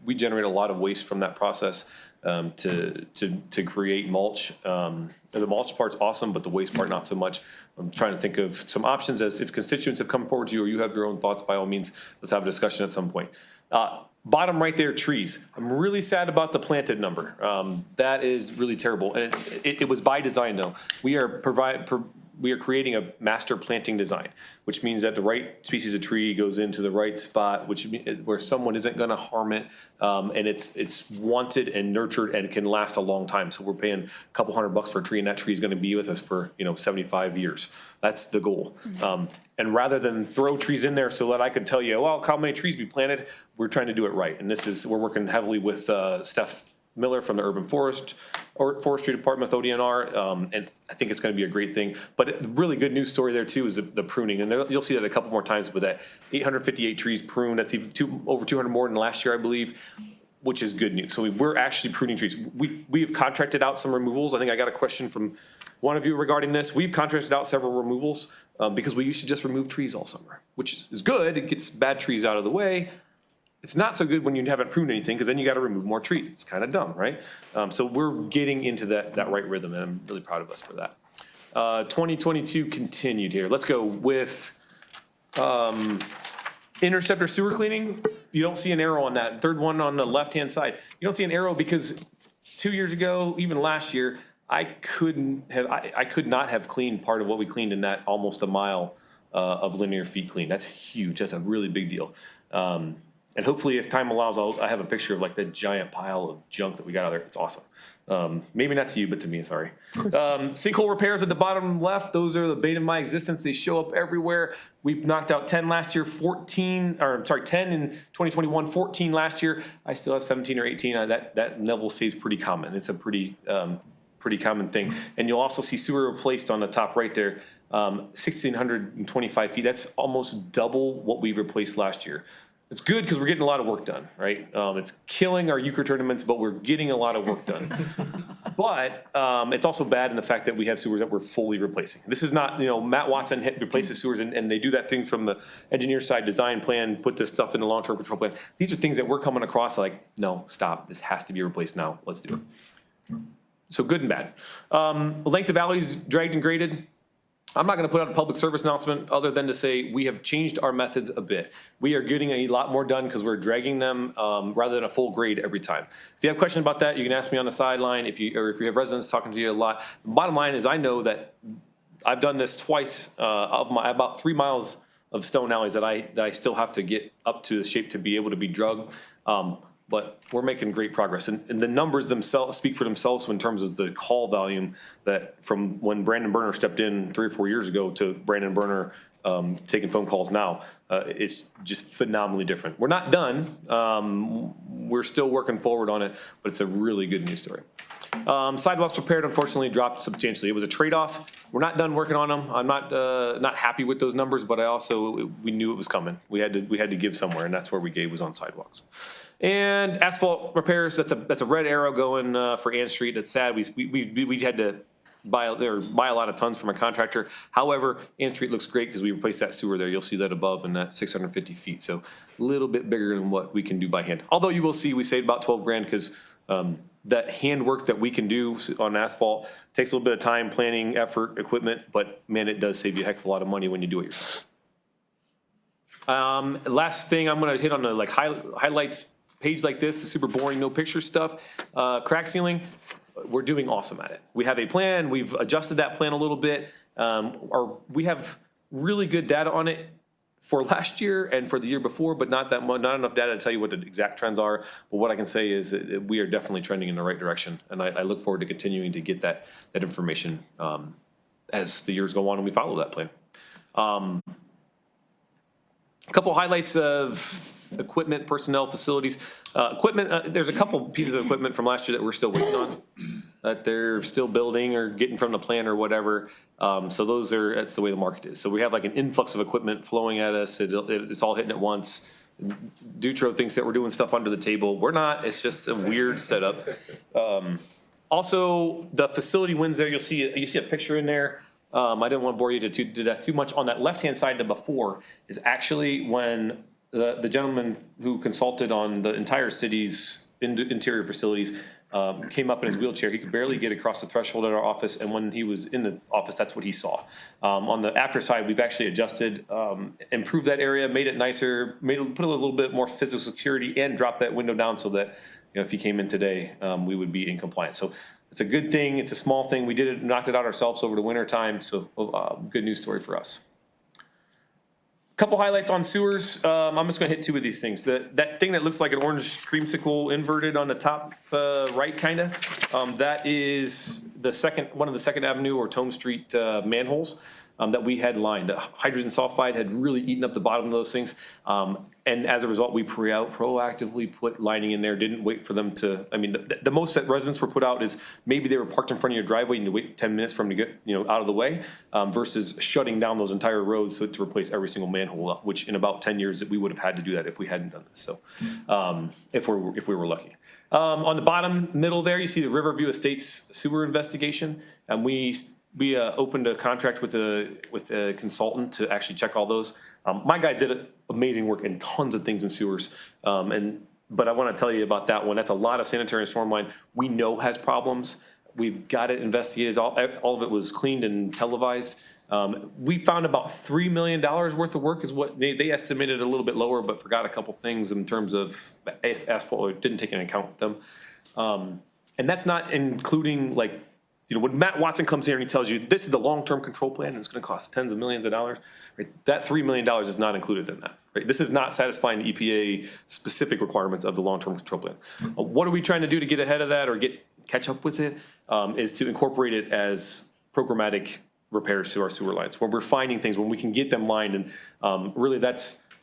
We generate a lot of waste from that process to create mulch. The mulch part's awesome, but the waste part not so much. I'm trying to think of some options. If constituents have come forward to you or you have your own thoughts, by all means, let's have a discussion at some point. Bottom right there, trees. I'm really sad about the planted number. That is really terrible. And it was by design though. We are creating a master planting design, which means that the right species of tree goes into the right spot, where someone isn't gonna harm it. And it's wanted and nurtured and can last a long time. So we're paying a couple $100 for a tree, and that tree is gonna be with us for 75 years. That's the goal. And rather than throw trees in there so that I could tell you, well, how many trees we planted, we're trying to do it right. And we're working heavily with Steph Miller from the Urban Forestry Department with ODNR, and I think it's going to be a great thing. But the really good news story there too is the pruning, and you'll see that a couple more times with that 858 trees pruned. That's even over 200 more than last year, I believe, which is good news. So we're actually pruning trees. We have contracted out some removals. I think I got a question from one of you regarding this. We've contracted out several removals because we used to just remove trees all summer, which is good. It gets bad trees out of the way. It's not so good when you haven't pruned anything because then you got to remove more trees. It's kind of dumb, right? So we're getting into that right rhythm, and I'm really proud of us for that. 2022 continued here. Let's go with interceptor sewer cleaning. You don't see an arrow on that. Third one on the left-hand side. You don't see an arrow because 2 years ago, even last year, I could not have cleaned part of what we cleaned in that almost a mile of linear feet clean. That's huge. That's a really big deal. And hopefully, if time allows, I have a picture of like that giant pile of junk that we got out there. It's awesome. Maybe not to you, but to me, sorry. Sinkhole repairs at the bottom left, those are the bane of my existence. They show up everywhere. We've knocked out 10 last year, 10 in 2021, 14 last year. I still have 17 or 18. That level stays pretty common. It's a pretty common thing. And you'll also see sewer replaced on the top right there, 1,625 feet. That's almost double what we replaced last year. It's good because we're getting a lot of work done, right? It's killing our euchre tournaments, but we're getting a lot of work done. But it's also bad in the fact that we have sewers that we're fully replacing. This is not, Matt Watson replaces sewers and they do that thing from the engineer side, design plan, put this stuff in the long-term control plan. These are things that we're coming across like, no, stop, this has to be replaced now, let's do it. So good and bad. Length of alleys dragged and graded. I'm not going to put out a public service announcement other than to say we have changed our methods a bit. We are getting a lot more done because we're dragging them rather than a full grade every time. If you have questions about that, you can ask me on the sideline. If you have residents talking to you a lot, the bottom line is I know that I've done this twice of my about 3 miles of stone alleys that I still have to get up to the shape to be able to be drug. But we're making great progress. And the numbers themselves speak for themselves in terms of the call volume that from when Brandon Berner stepped in 3 or 4 years ago to Brandon Berner taking phone calls now. It's just phenomenally different. We're not done. We're still working forward on it, but it's a really good news story. Sidewalks repaired, unfortunately, dropped substantially. It was a trade-off. We're not done working on them. I'm not happy with those numbers, but we knew it was coming. We had to give somewhere, and that's where we gave was on sidewalks. And asphalt repairs, that's a red arrow going for Ann Street. It's sad. We had to buy a lot of tons from a contractor. However, Ann Street looks great because we replaced that sewer there. You'll see that above in that 650 feet. So a little bit bigger than what we can do by hand. Although you will see we saved about 12 grand because that handwork that we can do on asphalt takes a little bit of time, planning, effort, equipment, but man, it does save you a heck of a lot of money when you do it yourself. Last thing I'm going to hit on the highlights page like this, the super boring, no picture stuff. Crack sealing, we're doing awesome at it. We have a plan. We've adjusted that plan a little bit. We have really good data on it for last year and for the year before, but not enough data to tell you what the exact trends are. But what I can say is that we are definitely trending in the right direction, and I look forward to continuing to get that information as the years go on and we follow that plan. A couple highlights of equipment, personnel, facilities. Equipment, there's a couple pieces of equipment from last year that we're still waiting on, that they're still building or getting from the plant or whatever. So that's the way the market is. So we have like an influx of equipment flowing at us. It's all hitting at once. Dutro thinks that we're doing stuff under the table. We're not. It's just a weird setup. Also, the facility wins there. You see a picture in there. I didn't want to bore you to do that too much. On that left-hand side, the before is actually when the gentleman who consulted on the entire city's interior facilities came up in his wheelchair. He could barely get across the threshold at our office, and when he was in the office, that's what he saw. On the after side, we've actually adjusted, improved that area, made it nicer, put a little bit more physical security, and dropped that window down so that if he came in today, we would be in compliance. So it's a good thing. It's a small thing. We knocked it out ourselves over the winter time. So good news story for us. Couple highlights on sewers. I'm just going to hit 2 of these things. That thing that looks like an orange creamsicle inverted on the top right, kind of. That is one of the 2nd Avenue or Tome Street manholes that we had lined. Hydrogen sulfide had really eaten up the bottom of those things. And as a result, we proactively put lining in there, didn't wait for them to, the most that residents were put out is maybe they were parked in front of your driveway and you wait 10 minutes for them to get, out of the way, versus shutting down those entire roads to replace every single manhole, which in about 10 years that we would have had to do that if we hadn't done this. So, if we were lucky. On the bottom middle there, you see the Riverview Estates sewer investigation, and we opened a contract with a consultant to actually check all those. My guys did amazing work and tons of things in sewers. But I want to tell you about that one. That's a lot of sanitary and storm line we know has problems. We've got it investigated. All of it was cleaned and televised. We found about $3 million worth of work is what they estimated a little bit lower, but forgot a couple things in terms of asphalt, or didn't take into account them. And that's not including when Matt Watson comes here and he tells you this is the long-term control plan and it's going to cost tens of millions of dollars, right? That $3 million is not included in that. Right? This is not satisfying the EPA specific requirements of the long-term control plan. What are we trying to do to get ahead of that or get catch up with it, is to incorporate it as programmatic repairs to our sewer lines, where we're finding things, when we can get them lined. And really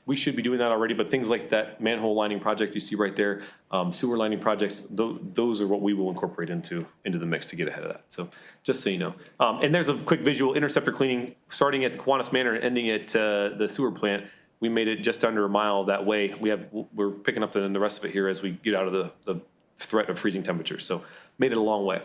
we should be doing that already, but things like that manhole lining project you see right there, sewer lining projects, those are what we will incorporate into the mix to get ahead of that. So just so you know. And there's a quick visual: interceptor cleaning starting at the Kiwanis Manor and ending at the sewer plant. We made it just under a mile that way. We're picking up the rest of it here as we get out of the threat of freezing temperatures. So made it a long way.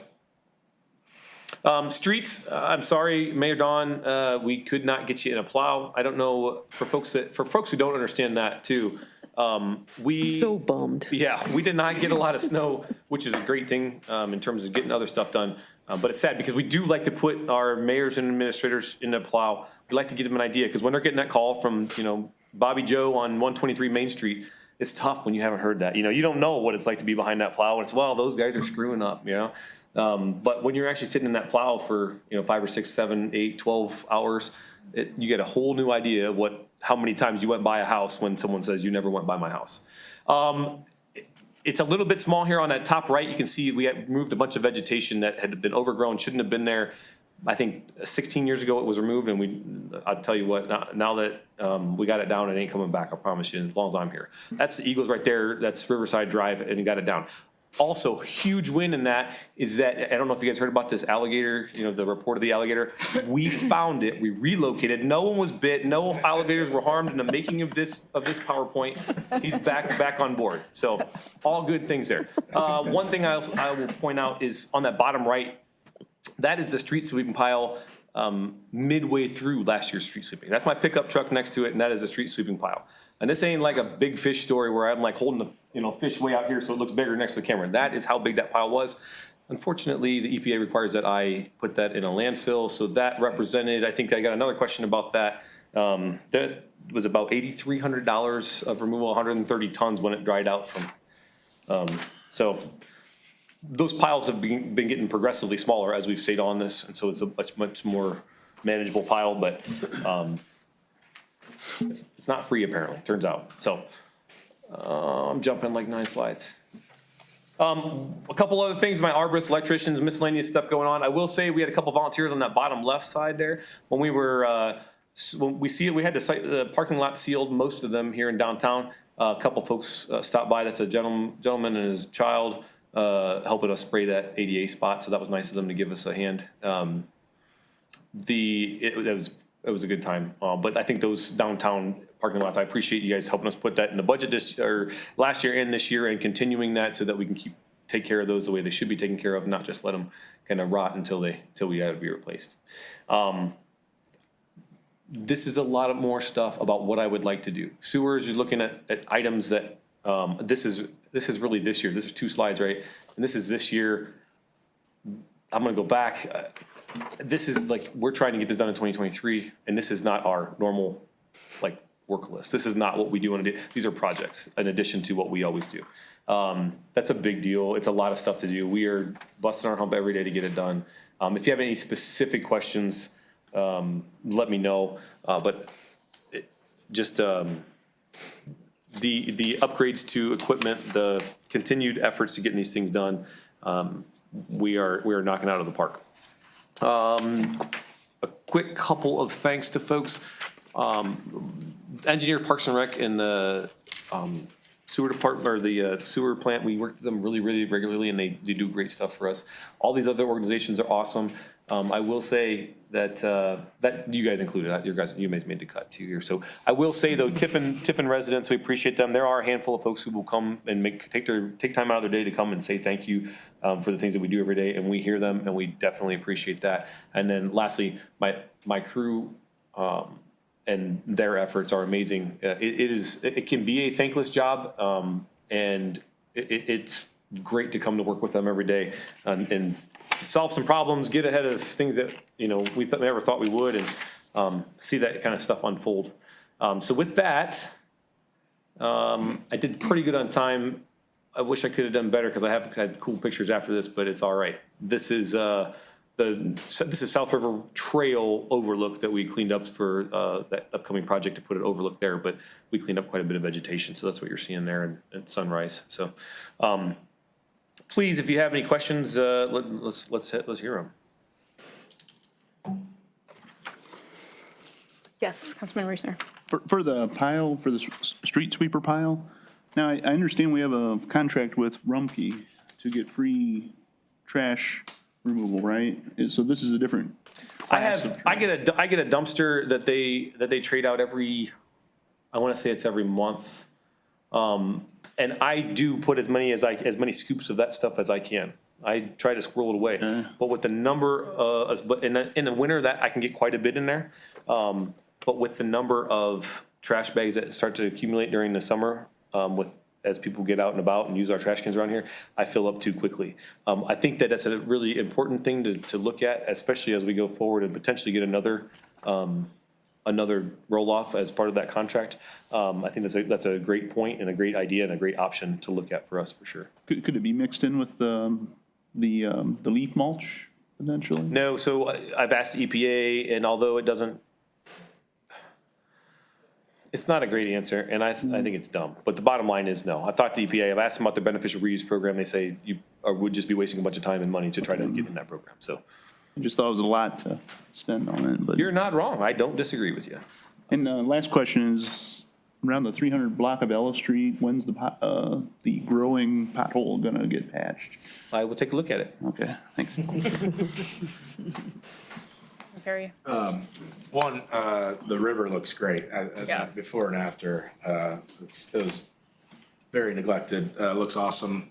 Streets, I'm sorry, Mayor Dawn, we could not get you in a plow. I don't know, for folks who don't understand that too. So bummed. Yeah, we did not get a lot of snow, which is a great thing in terms of getting other stuff done. But it's sad because we do like to put our mayors and administrators in a plow. We like to give them an idea, because when they're getting that call from, Bobby Joe on 123 Main Street, it's tough when you haven't heard that. You don't know what it's like to be behind that plow. And it's, well, those guys are screwing up, But when you're actually sitting in that plow for 5 or 6, 7, 8, 12 hours, you get a whole new idea of how many times you went by a house when someone says you never went by my house. It's a little bit small here on that top right. You can see we had removed a bunch of vegetation that had been overgrown, shouldn't have been there. I think 16 years ago it was removed, and I'll tell you what, now that we got it down, it ain't coming back, I promise you, as long as I'm here. That's the Eagles right there. That's Riverside Drive, and you got it down. Also, huge win in that is that, I don't know if you guys heard about this alligator, the report of the alligator. We found it, we relocated, no one was bit, no alligators were harmed in the making of this PowerPoint. He's back on board. So all good things there. One thing I will point out is on that bottom right, that is the street sweeping pile midway through last year's street sweeping. That's my pickup truck next to it, and that is the street sweeping pile. And this ain't like a big fish story where I'm like holding the fish way out here so it looks bigger next to the camera. That is how big that pile was. Unfortunately, the EPA requires that I put that in a landfill, so that represented, I think I got another question about that. That was about $8,300 of removal, 130 tons when it dried out from. So those piles have been getting progressively smaller as we've stayed on this, and so it's a much more manageable pile, but it's not free apparently, turns out. So I'm jumping like 9 slides. A couple other things, my arborists, electricians, miscellaneous stuff going on. I will say we had a couple volunteers on that bottom left side there. When we were, when we see it, we had the parking lot sealed, most of them here in downtown. A couple folks stopped by. That's a gentleman and his child helping us spray that ADA spot, so that was nice of them to give us a hand. It was a good time, but I think those downtown parking lots, I appreciate you guys helping us put that in the budget last year and this year, and continuing that so that we can take care of those the way they should be taken care of, not just let them kind of rot until we got to be replaced. This is a lot of more stuff about what I would like to do. Sewers, you're looking at items that this is really this year. This is 2 slides, right? And this is this year. I'm going to go back. This is like, we're trying to get this done in 2023, and this is not our normal work list. This is not what we do want to do. These are projects in addition to what we always do. That's a big deal. It's a lot of stuff to do. We are busting our hump every day to get it done. If you have any specific questions, let me know. But the upgrades to equipment, the continued efforts to getting these things done, we are knocking out of the park. A quick couple of thanks to folks. Engineer Parks and Rec and the sewer department, or the sewer plant, we work with them really, really regularly, and they do great stuff for us. All these other organizations are awesome. I will say that that you guys included, you guys made the cut too here. So I will say though, Tiffin residents, we appreciate them. There are a handful of folks who will come and take time out of their day to come and say thank you for the things that we do every day, and we hear them, and we definitely appreciate that. And then lastly, my crew and their efforts are amazing. It can be a thankless job, and it's great to come to work with them every day and solve some problems, get ahead of things that we never thought we would, and see that kind of stuff unfold. So with that, I did pretty good on time. I wish I could have done better because I have had cool pictures after this, but it's all right. This is South River Trail overlook that we cleaned up for that upcoming project to put an overlook there, but we cleaned up quite a bit of vegetation, so that's what you're seeing there at sunrise. So please, if you have any questions, let's hear them. Yes, Councilman Reesner. For the pile, for the street sweeper pile, now I understand we have a contract with Rumpke to get free trash removal, right? So this is a different class of I get a dumpster that they trade out every, I want to say it's every month. And I do put as many scoops of that stuff as I can. I try to squirrel it away. But with the number, but in the winter, that I can get quite a bit in there. But with the number of trash bags that start to accumulate during the summer, as people get out and about and use our trash cans around here, I fill up too quickly. I think that that's a really important thing to look at, especially as we go forward and potentially get another roll-off as part of that contract. I think that's a great point and a great idea and a great option to look at for us, for sure. Could it be mixed in with the leaf mulch potentially? No, so I've asked the EPA, and although it's not a great answer, and I think it's dumb. But the bottom line is no. I've talked to EPA. I've asked them about the beneficial reuse program. They say you would just be wasting a bunch of time and money to try to get in that program. So I just thought it was a lot to spend on it, but. you're not wrong. I don't disagree with you. And last question is, around the 300 block of Ella Street, when's the growing pothole gonna get patched? I will take a look at it. Okay, thanks. Perry. The river looks great. Yeah. Before and after, it was very neglected. Looks awesome.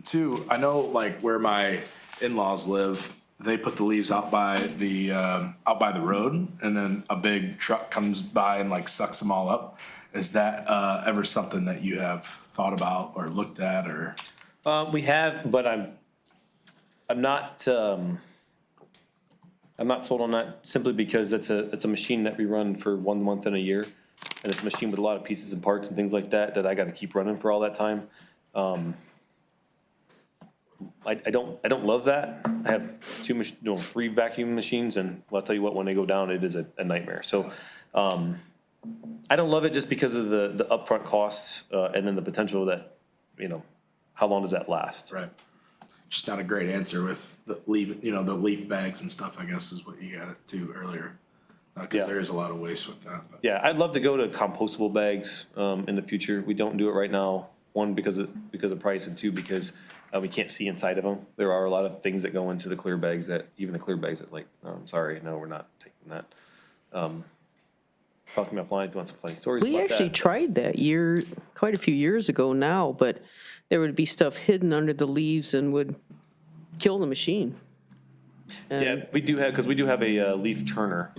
Two, I know like where my in-laws live, they put the leaves out by the road, and then a big truck comes by and like sucks them all up. Is that ever something that you have thought about or looked at, or? We have, but I'm not sold on that simply because it's a machine that we run for 1 month in a year. And it's a machine with a lot of pieces and parts and things like that I got to keep running for all that time. I don't love that. I have 3 vacuum machines, and I'll tell you what, when they go down, it is a nightmare. So I don't love it just because of the upfront costs and then the potential that, how long does that last? Right. Just not a great answer with the leaf bags and stuff, I guess, is what you got to earlier. Because there is a lot of waste with that. But. Yeah, I'd love to go to compostable bags in the future. We don't do it right now. 1, because of price, and 2, because we can't see inside of them. There are a lot of things that go into the clear bags that I'm sorry, no, we're not taking that. Talk to me offline if you want some funny stories about that. We actually tried that quite a few years ago now, but there would be stuff hidden under the leaves and would kill the machine. Yeah, we do have a leaf turner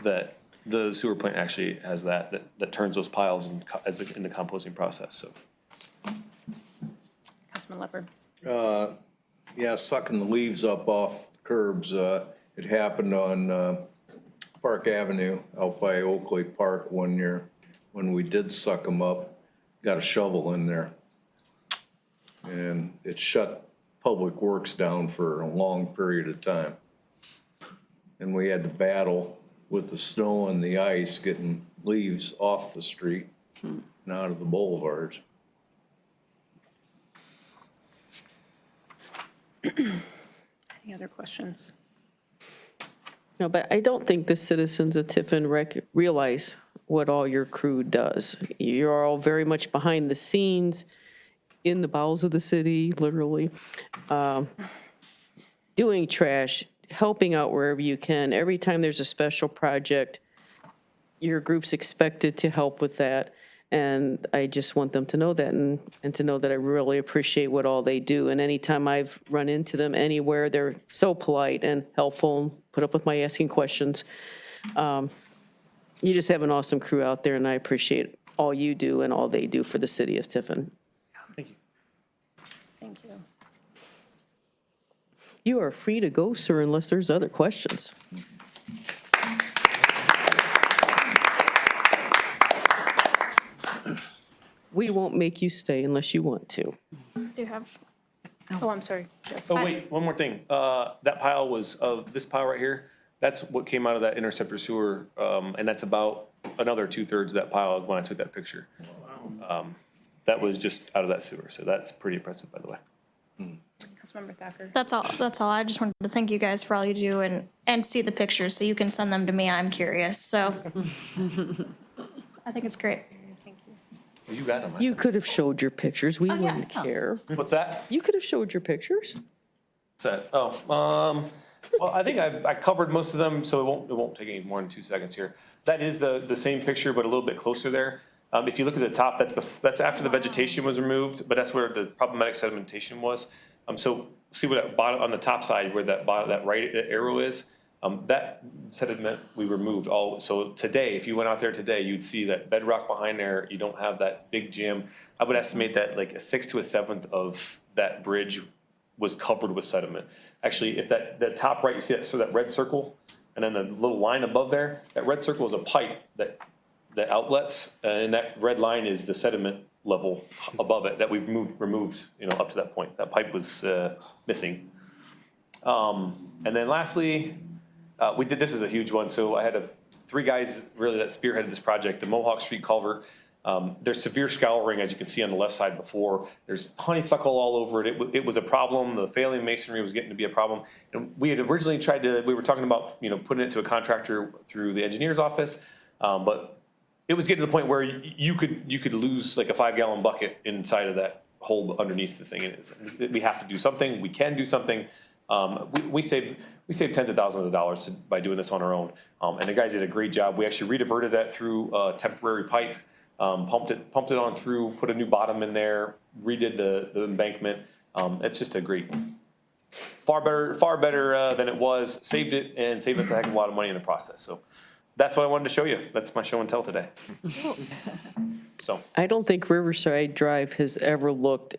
that the sewer plant actually has that turns those piles in the composting process, so. Councilman Leopard. Yeah, sucking the leaves up off curbs. It happened on Park Avenue out by Oakley Park one year when we did suck them up. Got a shovel in there. And it shut Public Works down for a long period of time. And we had to battle with the snow and the ice getting leaves off the street and out of the boulevards. Any other questions? No, but I don't think the citizens of Tiffin realize what all your crew does. You're all very much behind the scenes, in the bowels of the city, literally, doing trash, helping out wherever you can. Every time there's a special project, your group's expected to help with that. And I just want them to know that and to know that I really appreciate what all they do. And anytime I've run into them anywhere, they're so polite and helpful and put up with my asking questions. You just have an awesome crew out there, and I appreciate all you do and all they do for the city of Tiffin. Thank you. Thank you. You are free to go, sir, unless there's other questions. We won't make you stay unless you want to. Do you have? Oh, I'm sorry. Yes. Oh, wait, one more thing. That pile this pile right here, that's what came out of that interceptor sewer, and that's about another 2/3 of that pile when I took that picture. that was just out of that sewer. So that's pretty impressive, by the way. Councilmember Thacker. That's all. I just wanted to thank you guys for all you do and see the pictures so you can send them to me. I'm curious, so. I think it's great. You got them. You could have showed your pictures. We yeah. wouldn't care. What's that? You could have showed your pictures. What's that? Oh, well, I think I covered most of them, so it won't take any more than 2 seconds here. That is the same picture, but a little bit closer there. If you look at the top, that's after the vegetation was removed, but that's where the problematic sedimentation was. So see what that bottom, on the top side, where that right arrow is, that sediment we removed all. So today, if you went out there today, you'd see that bedrock behind there. You don't have that big jam. I would estimate that like a 1/6 to a 1/7 of that bridge was covered with sediment. Actually, if that top right, you see that, so that red circle, and then the little line above there, that red circle is a pipe that outlets, and that red line is the sediment level above it that we've removed, up to that point. That pipe was missing. And then lastly, this is a huge one. So I had 3 guys really that spearheaded this project, the Mohawk Street culvert. There's severe scouring, as you can see on the left side before. There's honeysuckle all over it. It was a problem. The failing masonry was getting to be a problem. And we had originally we were talking about, putting it to a contractor through the engineer's office. But it was getting to the point where you could lose like a 5-gallon bucket inside of that hole underneath the thing. And we have to do something. We can do something. We saved tens of thousands of dollars by doing this on our own. And the guys did a great job. We actually re-diverted that through a temporary pipe, pumped it on through, put a new bottom in there, redid the embankment. It's just a great, far better than it was. Saved it and saved us a heck of a lot of money in the process. So that's what I wanted to show you. That's my show and tell today. So I don't think Riverside Drive has ever looked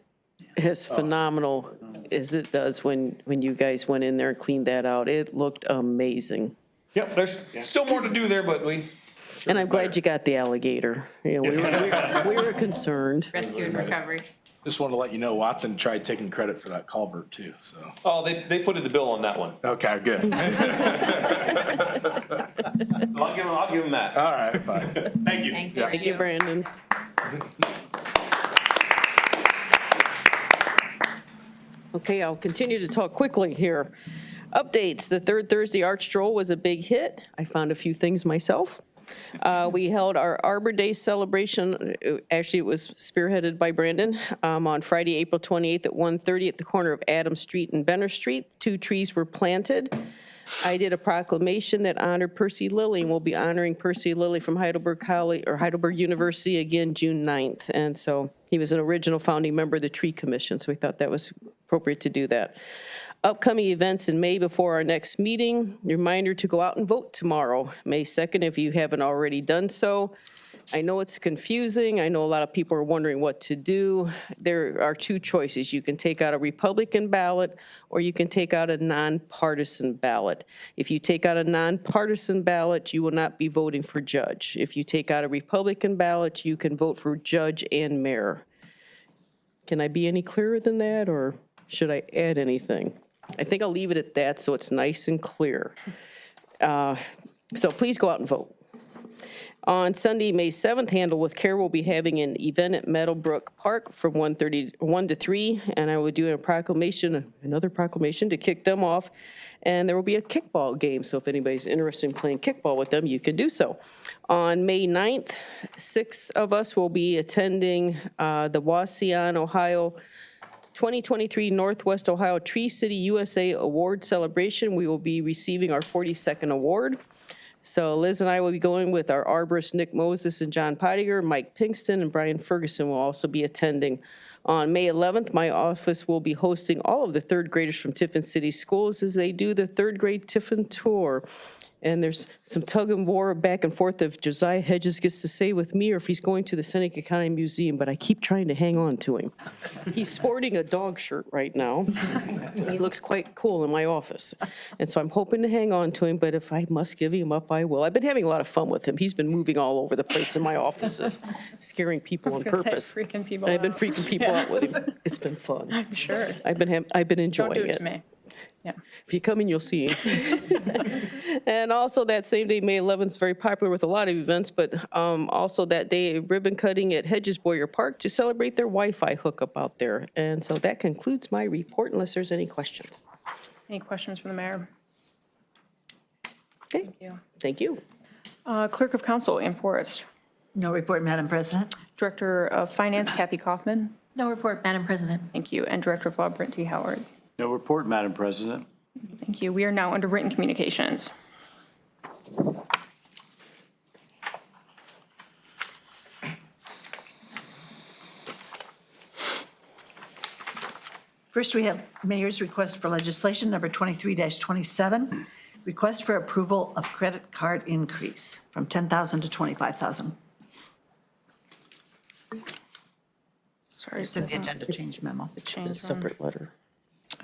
as phenomenal as it does when you guys went in there and cleaned that out. It looked amazing. Yep, there's still more to do there, but And I'm glad you got the alligator. We were concerned. Rescue and recovery. Just want to let you know, Watson tried taking credit for that culvert too, so. Oh, they footed the bill on that one. Okay, good. So I'll give him that. All right, fine. Thank you. Thank you, Brandon. Okay, I'll continue to talk quickly here. Updates, the third Thursday Art Stroll was a big hit. I found a few things myself. We held our Arbor Day celebration. Actually, it was spearheaded by Brandon on Friday, April 28th at 1:30 at the corner of Adams Street and Benner Street. 2 trees were planted. I did a proclamation that honored Percy Lilly, and we'll be honoring Percy Lilly from Heidelberg College or Heidelberg University again June 9th. And so he was an original founding member of the Tree Commission, so we thought that was appropriate to do that. Upcoming events in May before our next meeting. Reminder to go out and vote tomorrow, May 2nd, if you haven't already done so. I know it's confusing. I know a lot of people are wondering what to do. There are 2 choices. You can take out a Republican ballot or you can take out a nonpartisan ballot. If you take out a nonpartisan ballot, you will not be voting for judge. If you take out a Republican ballot, you can vote for judge and mayor. Can I be any clearer than that, or should I add anything? I think I'll leave it at that so it's nice and clear. So please go out and vote. On Sunday, May 7th, Handle with Care will be having an event at Meadowbrook Park from 1 to 3, and I will do another proclamation to kick them off. And there will be a kickball game, so if anybody's interested in playing kickball with them, you can do so. On May 9th, 6 of us will be attending the Wauseon, Ohio 2023 Northwest Ohio Tree City USA Award Celebration. We will be receiving our 42nd award. So Liz and I will be going with our arborist Nick Moses and John Pottinger. Mike Pinkston and Brian Ferguson will also be attending. On May 11th, my office will be hosting all of the 3rd graders from Tiffin City Schools as they do the 3rd grade Tiffin tour. And there's some tug and war back and forth if Josiah Hedges gets to stay with me or if he's going to the Seneca County Museum, but I keep trying to hang on to him. He's sporting a dog shirt right now. He looks quite cool in my office. And so I'm hoping to hang on to him, but if I must give him up, I will. I've been having a lot of fun with him. He's been moving all over the place in my offices, scaring people on purpose. Freaking people I've been out. freaking people out with him. It's been fun. I'm sure. I've been enjoying Don't do it it. to me. Yeah. If you come in, you'll see him. And also that same day, May 11th, is very popular with a lot of events, but also that day, ribbon cutting at Hedges Boyer Park to celebrate their Wi-Fi hookup out there. And so that concludes my report unless there's any questions. Any questions from the mayor? Okay, Thank you. thank you. Clerk of Council, Ann Forrest. No report, Madam President. Director of Finance, Kathy Kaufman. No report, Madam President. Thank you. And Director of Law, Brent T. Howard. No report, Madam President. Thank you. We are now under written communications. First, we have Mayor's request for legislation number 23-27, request for approval of credit card increase from $10,000 to $25,000. Sorry. It's in the agenda change memo. The It's a change one. separate letter.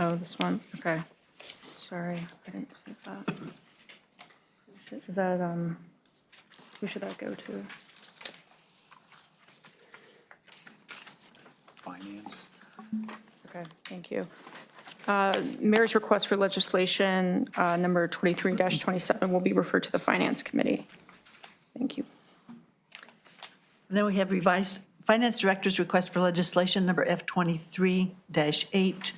Oh, this one, okay. Sorry, I didn't see that. Is that, who should that go to? Finance. Okay, thank you. Mayor's request for legislation number 23-27 will be referred to the Finance Committee. Thank you. And then we have revised Finance Director's request for legislation number F23-8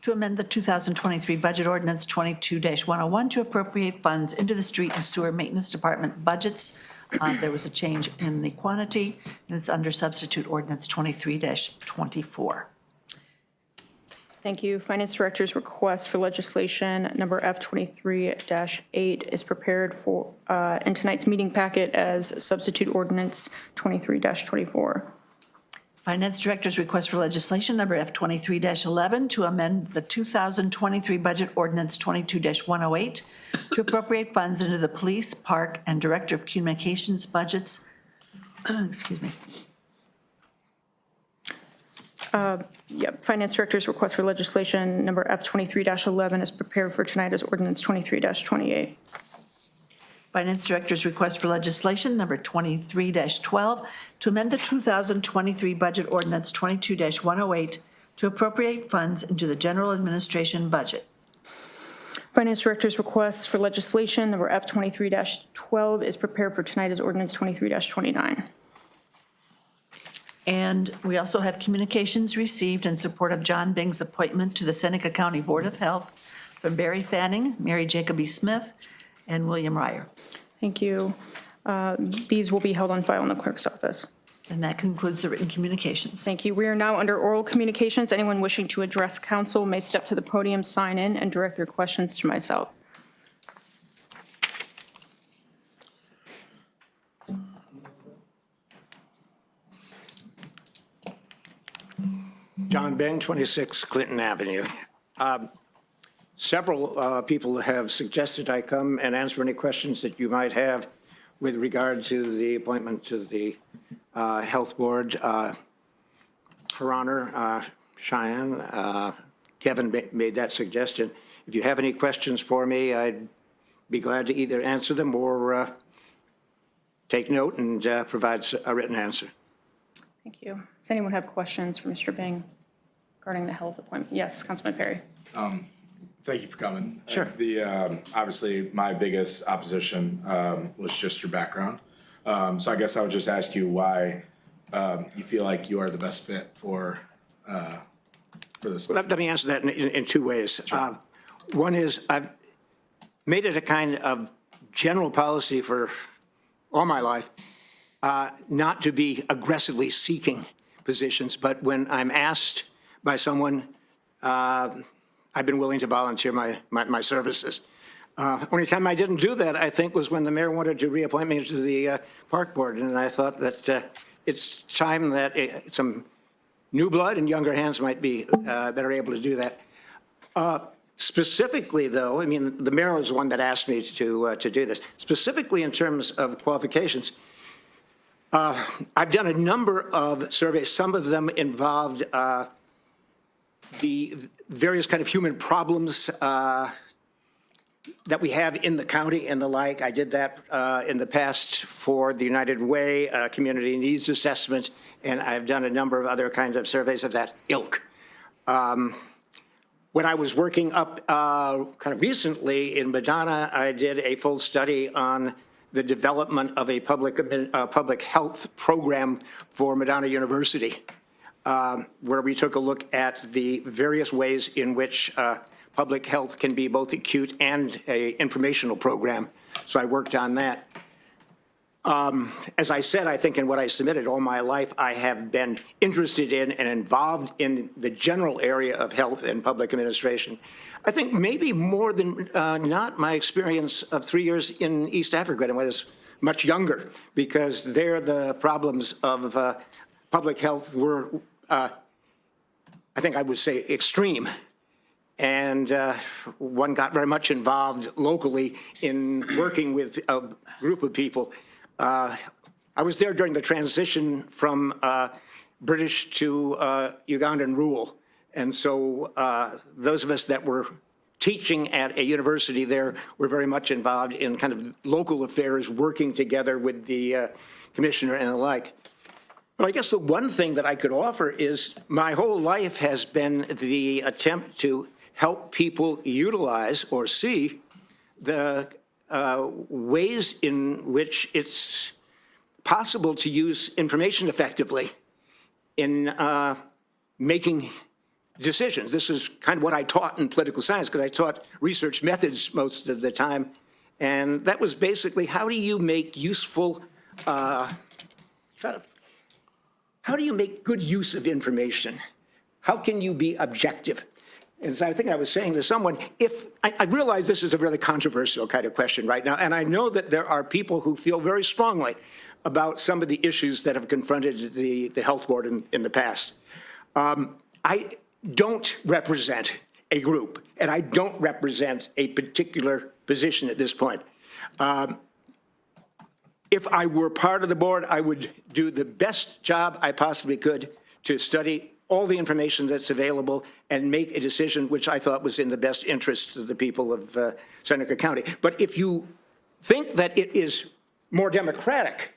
to amend the 2023 Budget Ordinance 22-101 to appropriate funds into the Street and Sewer Maintenance Department budgets. There was a change in the quantity, and it's under Substitute Ordinance 23-24. Thank you. Finance Director's request for legislation number F23-8 is prepared for, in tonight's meeting packet as Substitute Ordinance 23-24. Finance Director's request for legislation number F23-11 to amend the 2023 Budget Ordinance 22-108 to appropriate funds into the Police, Park, and Director of Communications budgets. Excuse me. Yep, Finance Director's request for legislation number F23-11 is prepared for tonight as Ordinance 23-28. Finance Director's request for legislation number 23-12 to amend the 2023 Budget Ordinance 22-108 to appropriate funds into the General Administration budget. Finance Director's request for legislation number F23-12 is prepared for tonight as Ordinance 23-29. And we also have communications received in support of John Bing's appointment to the Seneca County Board of Health from Barry Fanning, Mary Jacoby Smith, and William Ryer. Thank you. These will be held on file in the clerk's office. And that concludes the written communications. Thank you. We are now under oral communications. Anyone wishing to address council may step to the podium, sign in, and direct their questions to myself. John Bing, 26 Clinton Avenue. Several people have suggested I come and answer any questions that you might have with regard to the appointment to the Health Board. Her Honor, Cheyenne, Kevin made that suggestion. If you have any questions for me, I'd be glad to either answer them or take note and provide a written answer. Thank you. Does anyone have questions for Mr. Bing regarding the health appointment? Yes, Councilman Perry. Thank you for coming. Sure. Obviously, my biggest opposition was just your background. So I guess I would just ask you why you feel like you are the best fit for this. Let me answer that in two ways. Sure. One is I've made it a kind of general policy for all my life not to be aggressively seeking positions, but when I'm asked by someone, I've been willing to volunteer my services. Only time I didn't do that, I think, was when the mayor wanted to reappoint me to the park board, and I thought that it's time that some new blood and younger hands might be better able to do that. Specifically, though, I mean, the mayor was the one that asked me to do this. Specifically in terms of qualifications, I've done a number of surveys. Some of them involved the various kind of human problems that we have in the county and the like. I did that in the past for the United Way Community Needs Assessment, and I've done a number of other kinds of surveys of that ilk. When I was working up kind of recently in Madonna, I did a full study on the development of a public health program for Madonna University, where we took a look at the various ways in which public health can be both acute and a informational program. So I worked on that. As I said, I think in what I submitted all my life, I have been interested in and involved in the general area of health and public administration. I think maybe more than not my experience of 3 years in East Africa when I was much younger, because there the problems of public health were, I think I would say, extreme. And one got very much involved locally in working with a group of people. I was there during the transition from British to Ugandan rule. And so those of us that were teaching at a university there were very much involved in kind of local affairs, working together with the commissioner and the like. But I guess the one thing that I could offer is my whole life has been the attempt to help people utilize or see the ways in which it's possible to use information effectively in making decisions. This is kind of what I taught in political science, because I taught research methods most of the time. And that was basically, how do you make useful, how do you make good use of information? How can you be objective? And so I think I was saying to someone, if I realize this is a really controversial kind of question right now, and I know that there are people who feel very strongly about some of the issues that have confronted the health board in the past. I don't represent a group, and I don't represent a particular position at this point. If I were part of the board, I would do the best job I possibly could to study all the information that's available and make a decision which I thought was in the best interest of the people of Seneca County. But if you think that it is more democratic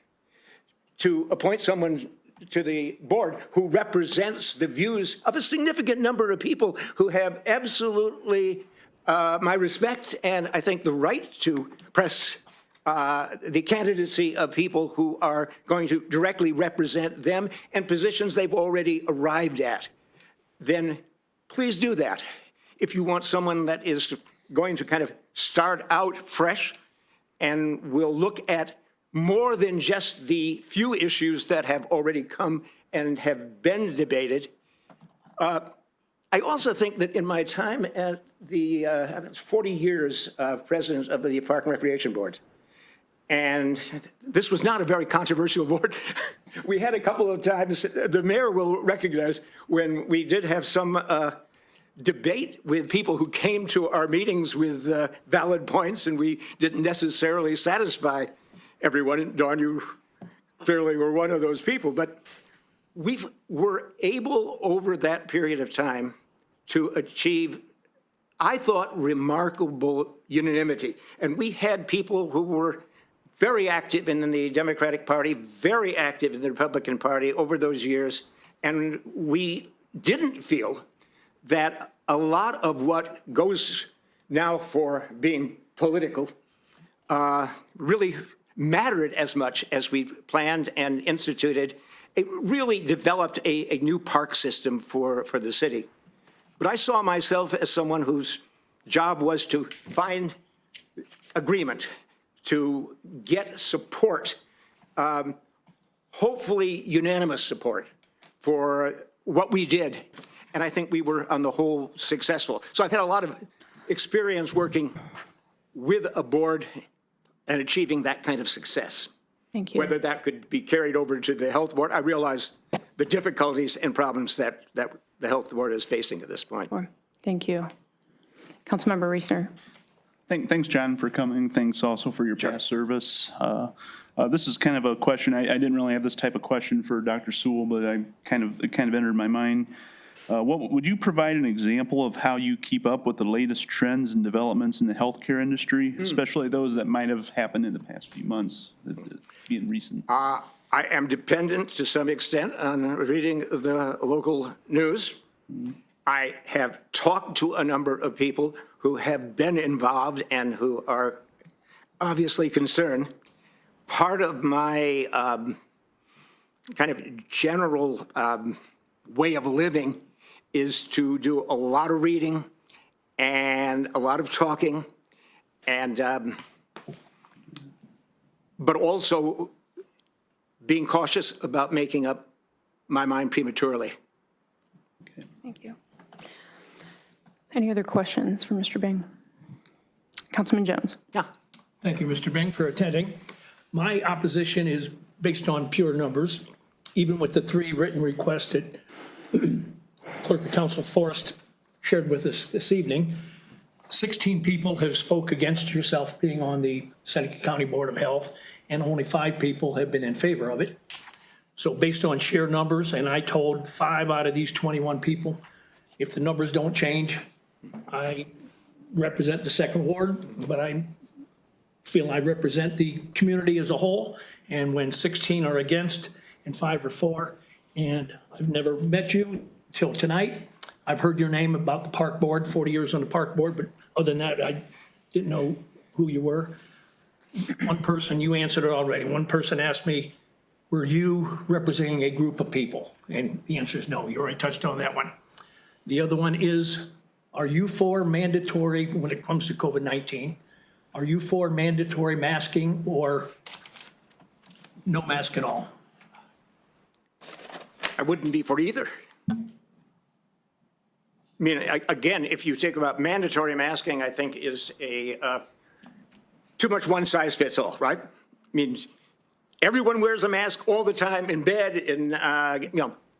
to appoint someone to the board who represents the views of a significant number of people who have absolutely my respect and I think the right to press the candidacy of people who are going to directly represent them and positions they've already arrived at, then please do that. If you want someone that is going to kind of start out fresh and will look at more than just the few issues that have already come and have been debated. I also think that in my time at the 40 years president of the Park and Recreation Board, and this was not a very controversial board. We had a couple of times, the mayor will recognize, when we did have some debate with people who came to our meetings with valid points, and we didn't necessarily satisfy everyone. Dawn, you clearly were one of those people, but we were able over that period of time to achieve, I thought, remarkable unanimity. And we had people who were very active in the Democratic Party, very active in the Republican Party over those years, and we didn't feel that a lot of what goes now for being political really mattered as much as we planned and instituted. It really developed a new park system for the city. But I saw myself as someone whose job was to find agreement, to get support, hopefully unanimous support for what we did. And I think we were on the whole successful. So I've had a lot of experience working with a board and achieving that kind of success. Thank you. Whether that could be carried over to the health board, I realize the difficulties and problems that the health board is facing at this point. Thank you. Councilmember Reesner. Thanks, John, for coming. Thanks also for your past service. This is kind of a question, I didn't really have this type of question for Dr. Sewell, but it kind of entered my mind. Would you provide an example of how you keep up with the latest trends and developments in the healthcare industry, especially those that might have happened in the past few months, being recent? I am dependent to some extent on reading the local news. I have talked to a number of people who have been involved and who are obviously concerned. Part of my kind of general way of living is to do a lot of reading and a lot of talking, and but also being cautious about making up my mind prematurely. Thank you. Any other questions for Mr. Bing? Councilman Jones. Yeah. Thank you, Mr. Bing, for attending. My opposition is based on pure numbers, even with the 3 written requests that Clerk of Council Forrest shared with us this evening. 16 people have spoke against yourself being on the Seneca County Board of Health, and only 5 people have been in favor of it. So based on sheer numbers, and I told 5 out of these 21 people, if the numbers don't change, I represent the 2nd Ward, but I feel I represent the community as a whole. And when 16 are against and 5 are for, and I've never met you till tonight. I've heard your name about the park board, 40 years on the park board, but other than that, I didn't know who you were. One person, you answered it already. One person asked me, were you representing a group of people? And the answer is no. You already touched on that one. The other one is, are you for mandatory, when it comes to COVID-19, are you for mandatory masking or no mask at all? I wouldn't be for either. I mean, again, if you think about mandatory masking, I think is a too much one size fits all, right? I mean, everyone wears a mask all the time in bed, and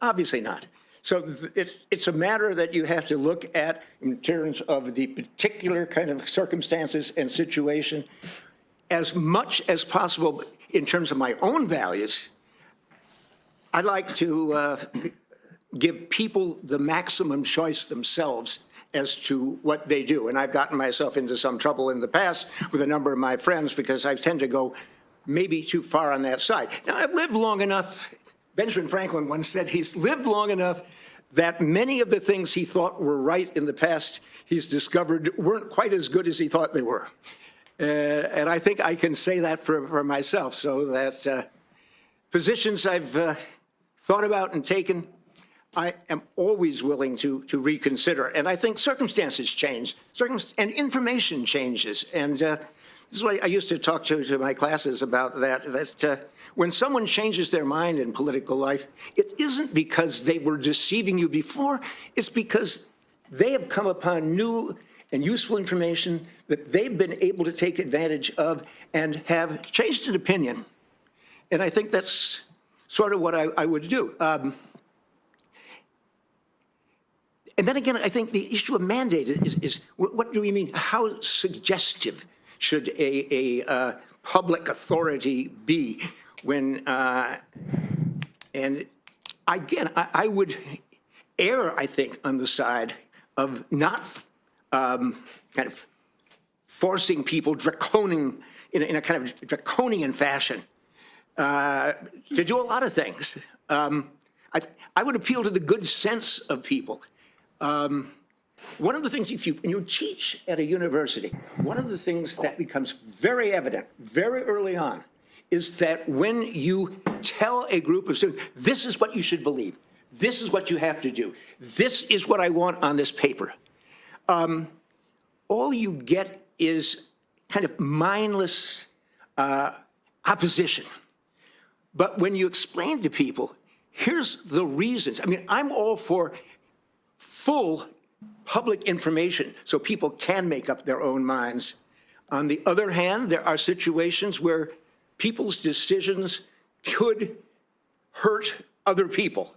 obviously not. So it's a matter that you have to look at in terms of the particular kind of circumstances and situation. As much as possible in terms of my own values, I'd like to give people the maximum choice themselves as to what they do. And I've gotten myself into some trouble in the past with a number of my friends because I tend to go maybe too far on that side. Now, I've lived long enough. Benjamin Franklin once said he's lived long enough that many of the things he thought were right in the past, he's discovered weren't quite as good as he thought they were. And I think I can say that for myself, so that positions I've thought about and taken, I am always willing to reconsider. And I think circumstances change, and information changes. And this is why I used to talk to my classes about that when someone changes their mind in political life, it isn't because they were deceiving you before, it's because they have come upon new and useful information that they've been able to take advantage of and have changed an opinion. And I think that's sort of what I would do. And then again, I think the issue of mandate is what do we mean? How suggestive should a public authority be when, and again, I would err, I think, on the side of not kind of forcing people in a kind of draconian fashion to do a lot of things. I would appeal to the good sense of people. One of the things, when you teach at a university, one of the things that becomes very evident very early on is that when you tell a group of students, this is what you should believe, this is what you have to do, this is what I want on this paper, all you get is kind of mindless opposition. But when you explain to people, here's the reasons. I mean, I'm all for full public information so people can make up their own minds. On the other hand, there are situations where people's decisions could hurt other people.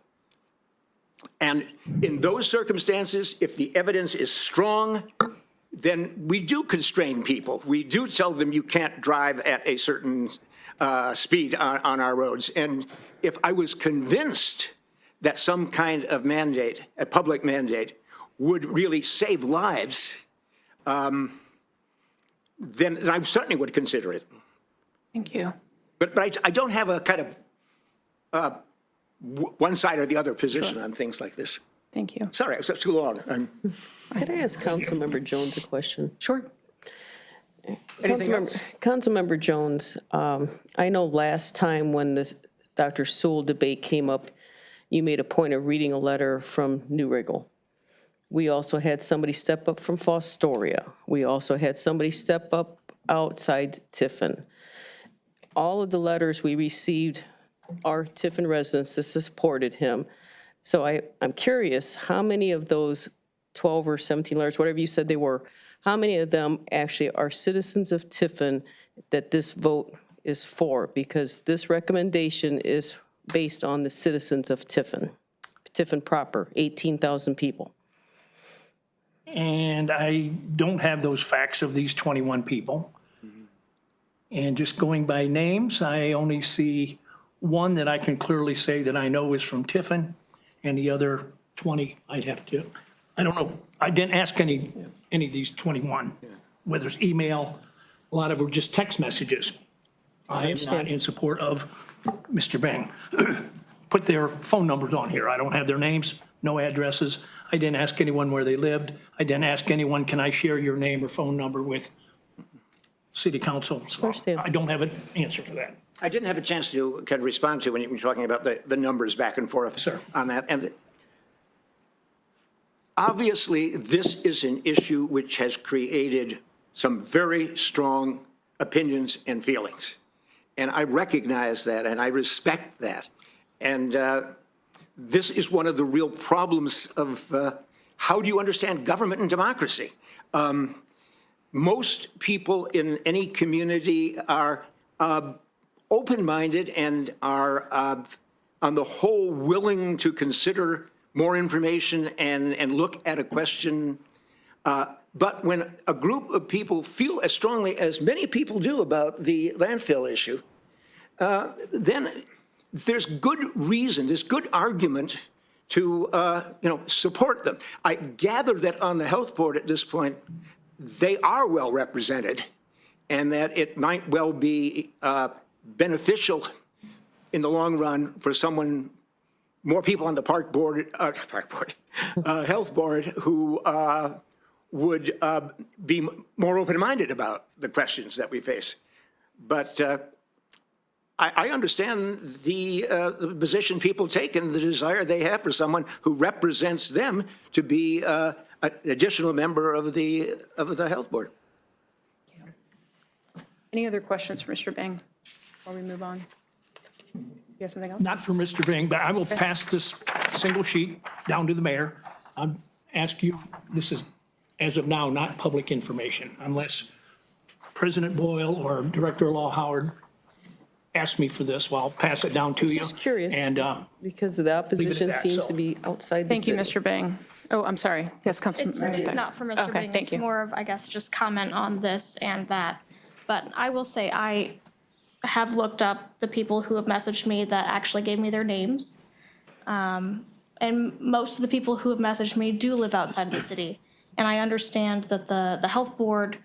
And in those circumstances, if the evidence is strong, then we do constrain people. We do tell them you can't drive at a certain speed on our roads. And if I was convinced that some kind of mandate, a public mandate, would really save lives, then I certainly would consider it. Thank you. But I don't have a kind of one side or the other position on things like this. Thank you. Sorry, I was too long. Could I ask Councilmember Jones a question? Sure. Anything else? Councilmember Jones, I know last time when this Dr. Sewell debate came up, you made a point of reading a letter from New Riggle. We also had somebody step up from Fostoria. We also had somebody step up outside Tiffin. All of the letters we received are Tiffin residents that supported him. So I'm curious, how many of those 12 or 17 letters, whatever you said they were, how many of them actually are citizens of Tiffin that this vote is for? Because this recommendation is based on the citizens of Tiffin. Tiffin proper, 18,000 people. And I don't have those facts of these 21 people. And just going by names, I only see one that I can clearly say that I know is from Tiffin, and the other 20, I'd have to, I don't know. I didn't ask any of these 21, whether it's email, a lot of them were just text messages. I am not in support of Mr. Bang. Put their phone numbers on here. I don't have their names, no addresses. I didn't ask anyone where they lived. I didn't ask anyone, can I share your name or phone number with City Council? So I don't have an answer for that. I didn't have a chance to kind of respond to when you were talking about the numbers back and forth on that. And obviously, this is an issue which has created some very strong opinions and feelings. And I recognize that and I respect that. And this is one of the real problems of how do you understand government and democracy? Most people in any community are open-minded and are, on the whole, willing to consider more information and look at a question. But when a group of people feel as strongly as many people do about the landfill issue, then there's good reason, there's good argument to support them. I gather that on the health board at this point, they are well represented, and that it might well be beneficial in the long run for someone, more people on the health board who would be more open-minded about the questions that we face. But I understand the position people take and the desire they have for someone who represents them to be an additional member of the health board. Any other questions for Mr. Bang before we move on? You have something else? Not for Mr. Bing, but I will pass this single sheet down to the mayor. I'll ask you, this is, as of now, not public information, unless President Boyle or Director Law Howard ask me for this. Well, I'll pass it down to you. Just curious, And because the opposition that, seems so. to be outside the Thank you, city. Mr. Bang. Oh, I'm sorry. Yes, Councilman. It's not for Mr. Okay, Bing. thank It's you. more of, I guess, just comment on this and that. But I will say I have looked up the people who have messaged me that actually gave me their names. And most of the people who have messaged me do live outside of the city. And I understand that the health board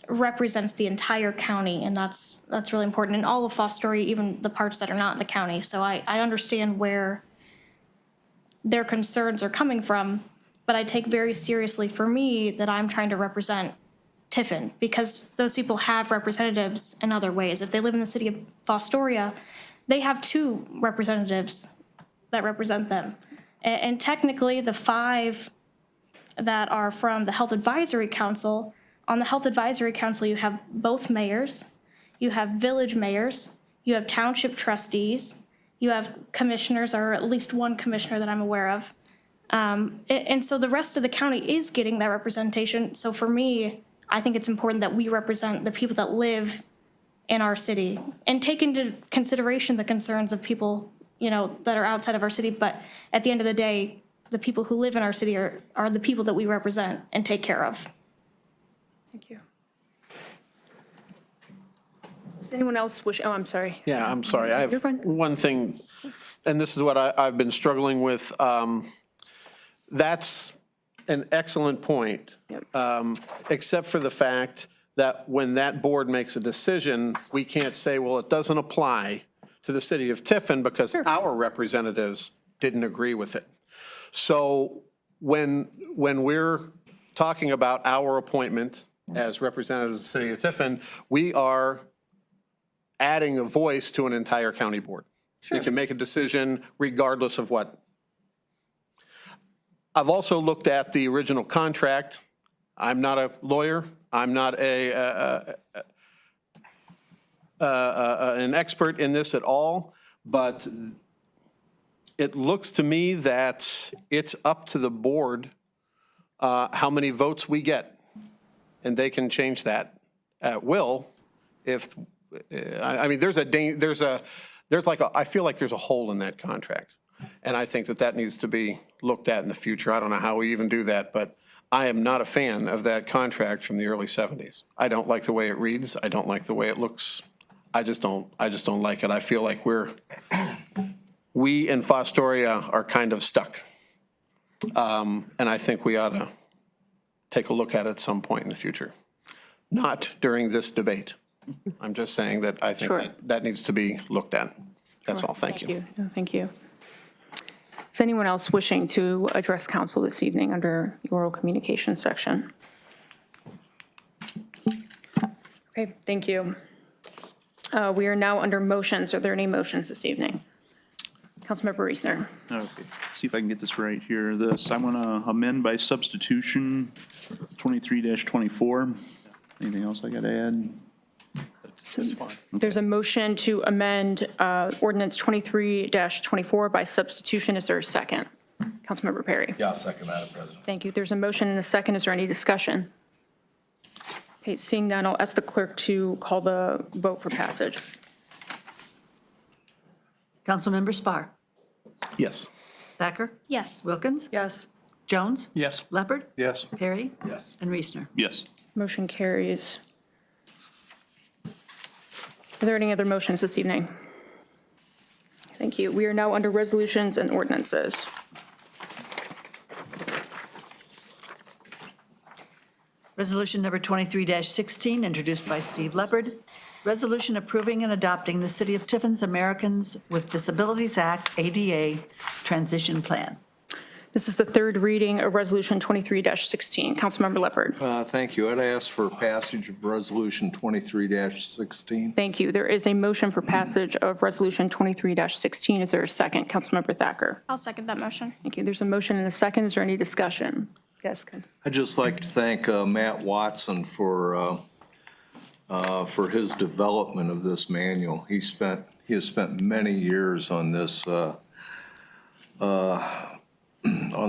represents the entire county, and that's really important. And all of Fostoria, even the parts that are not in the county. So I understand where their concerns are coming from, but I take very seriously for me that I'm trying to represent Tiffin, because those people have representatives in other ways. If they live in the city of Fostoria, they have 2 representatives that represent them. And technically, the 5 that are from the Health Advisory Council, on the Health Advisory Council, you have both mayors, you have village mayors, you have township trustees, you have commissioners, or at least one commissioner that I'm aware of. And so the rest of the county is getting that representation. So for me, I think it's important that we represent the people that live in our city and take into consideration the concerns of people, that are outside of our city. But at the end of the day, the people who live in our city are the people that we represent and take care of. Thank you. Does anyone else wish, I'm sorry. Yeah, I'm sorry. I You're have fine. one thing, and this is what I've been struggling with. That's an excellent point, except for the fact that when that board makes a decision, we can't say, well, it doesn't apply to the city of Tiffin because our representatives didn't agree with it. So when we're talking about our appointment as representatives of the city of Tiffin, we are adding a voice to an entire county board. You can make a decision regardless of what. I've also looked at the original contract. I'm not a lawyer. I'm not an expert in this at all, but it looks to me that it's up to the board how many votes we get, and they can change that at will. If I mean, I feel like there's a hole in that contract, and I think that needs to be looked at in the future. I don't know how we even do that, but I am not a fan of that contract from the early 70s. I don't like the way it reads. I don't like the way it looks. I just don't like it. I feel like we in Fostoria are kind of stuck. And I think we ought to take a look at it at some point in the future. Not during this debate. I'm just saying that I think that needs to be looked at. That's all. Thank you. No, thank you. Is anyone else wishing to address council this evening under the oral communication section? Okay, thank you. We are now under motions. Are there any motions this evening? Councilmember Reesner. Okay, see if I can get this right here. I want to amend by substitution 23-24. Anything else I got to add? That's fine. There's a motion to amend ordinance 23-24 by substitution. Is there a second? Councilmember Perry. Yeah, I'll second, Madam President. Thank you. There's a motion and a second. Is there any discussion? Okay, seeing none, I'll ask the clerk to call the vote for passage. Councilmember Spar. Yes. Thacker. Yes. Wilkins. Yes. Jones. Yes. Leopard. Yes. Perry. Yes. And Reesner. Yes. Motion carries. Are there any other motions this evening? Thank you. We are now under resolutions and ordinances. Resolution number 23-16, introduced by Steve Leopard. Resolution approving and adopting the City of Tiffin's Americans with Disabilities Act, ADA, transition plan. This is the third reading of Resolution 23-16. Councilmember Leopard. Thank you. I'd ask for passage of Resolution 23-16. Thank you. There is a motion for passage of Resolution 23-16. Is there a second? Councilmember Thacker. I'll second that motion. Thank you. There's a motion and a second. Is there any discussion? Yes. I'd just like to thank Matt Watson for his development of this manual. He has spent many years on this, on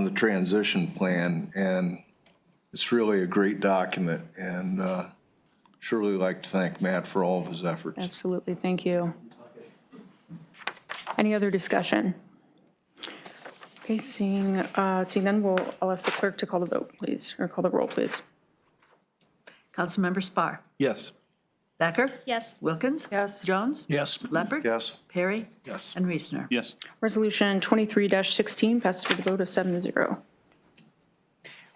the transition plan, and it's really a great document, and surely like to thank Matt for all of his efforts. Absolutely. Thank you. Any other discussion? Okay, seeing none, I'll ask the clerk to call the vote, please, or call the roll, please. Councilmember Spar. Yes. Thacker. Yes. Wilkins. Yes. Jones. Yes. Leopard. Yes. Perry. Yes. And Reesner. Yes. Resolution 23-16 passes with a vote of 7-0.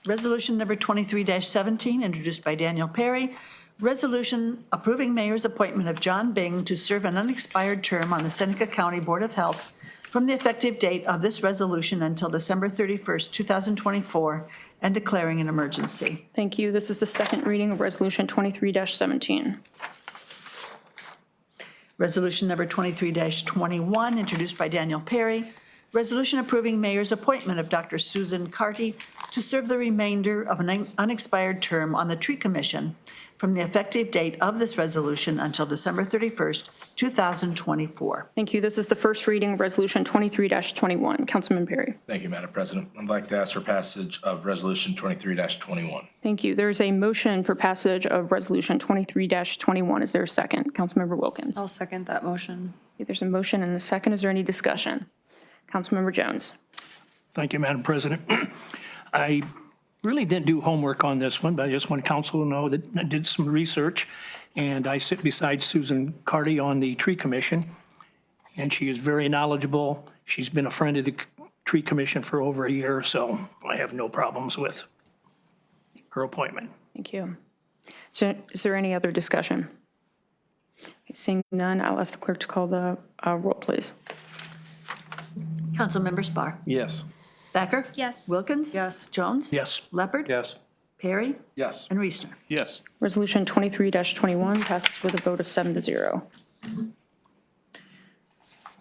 Resolution number 23-17, introduced by Daniel Perry. Resolution approving mayor's appointment of John Bing to serve an unexpired term on the Seneca County Board of Health from the effective date of this resolution until December 31st, 2024, and declaring an emergency. Thank you. This is the second reading of Resolution 23-17. Resolution number 23-21, introduced by Daniel Perry. Resolution approving mayor's appointment of Dr. Susan Carty to serve the remainder of an unexpired term on the Tree Commission from the effective date of this resolution until December 31st, 2024. Thank you. This is the first reading of Resolution 23-21. Councilman Perry. Thank you, Madam President. I'd like to ask for passage of Resolution 23-21. Thank you. There is a motion for passage of Resolution 23-21. Is there a second? Councilmember Wilkins. I'll second that motion. There's a motion and a second. Is there any discussion? Councilmember Jones. Thank you, Madam President. I really didn't do homework on this one, but I just want council to know that I did some research, and I sit beside Susan Carty on the Tree Commission, and she is very knowledgeable. She's been a friend of the Tree Commission for over a year, so I have no problems with her appointment. Thank you. So is there any other discussion? Seeing none, I'll ask the clerk to call the roll, please. Councilmember Spar. Yes. Thacker? Yes. Wilkins? Yes. Jones? Yes. Leopard? Yes. Perry? Yes. And Reesner. Yes. Resolution 23-21 passes with a vote of 7-0.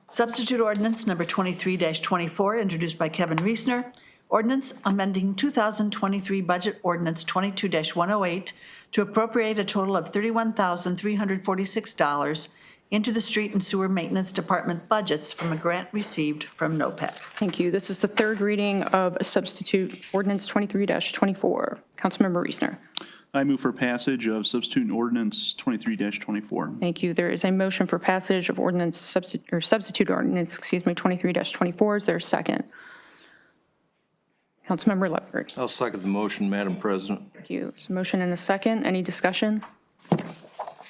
Substitute ordinance number 23-24, introduced by Kevin Reesner. Ordinance amending 2023 Budget Ordinance 22-108 to appropriate a total of $31,346 into the Street and Sewer Maintenance Department budgets from a grant received from NOPEC. Thank you. This is the third reading of substitute ordinance 23-24. Councilmember Reesner. I move for passage of substitute ordinance 23-24. Thank you. There is a motion for passage of ordinance, substitute ordinance, 23-24. Is there a second? Councilmember Leopard. I'll second the motion, Madam President. Thank you. There's a motion and a second. Any discussion?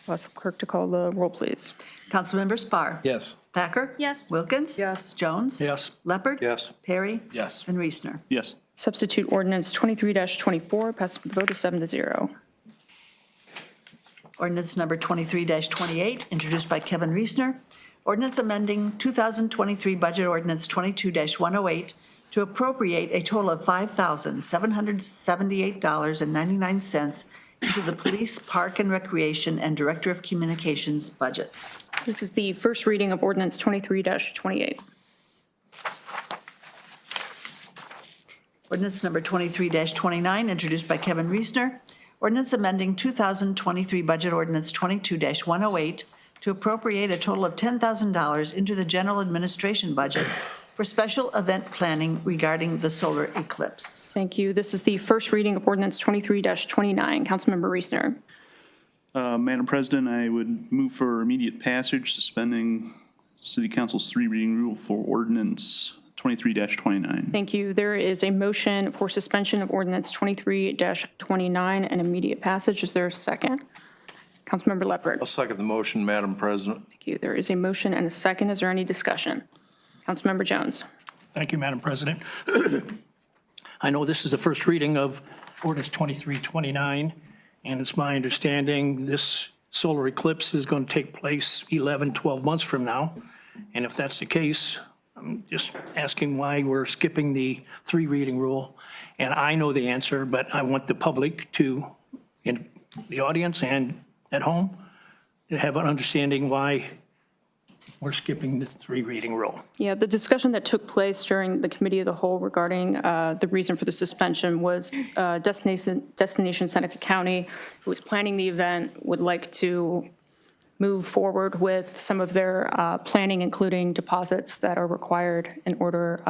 I'll ask the clerk to call the roll, please. Councilmember Spar. Yes. Thacker? Yes. Wilkins? Yes. Jones? Yes. Leopard? Yes. Perry? Yes. And Reesner. Yes. Substitute ordinance 23-24 passes with a vote of 7-0. Ordinance number 23-28, introduced by Kevin Reesner. Ordinance amending 2023 Budget Ordinance 22-108 to appropriate a total of $5,778.99 into the Police, Park and Recreation, and Director of Communications budgets. This is the first reading of ordinance 23-28. Ordinance number 23-29, introduced by Kevin Reesner. Ordinance amending 2023 Budget Ordinance 22-108 to appropriate a total of $10,000 into the General Administration budget for special event planning regarding the solar eclipse. Thank you. This is the first reading of ordinance 23-29. Councilmember Reesner. Madam President, I would move for immediate passage, suspending City Council's three reading rule for ordinance 23-29. Thank you. There is a motion for suspension of ordinance 23-29 and immediate passage. Is there a second? Councilmember Leopard. I'll second the motion, Madam President. Thank you. There is a motion and a second. Is there any discussion? Councilmember Jones. Thank you, Madam President. I know this is the first reading of ordinance 2329, and it's my understanding this solar eclipse is going to take place 11, 12 months from now. And if that's the case, I'm just asking why we're skipping the three reading rule. And I know the answer, but I want the public to, in the audience and at home, to have an understanding why we're skipping the three reading rule. Yeah, the discussion that took place during the committee of the whole regarding the reason for the suspension was Destination Seneca County, who was planning the event, would like to move forward with some of their planning, including deposits that are required in order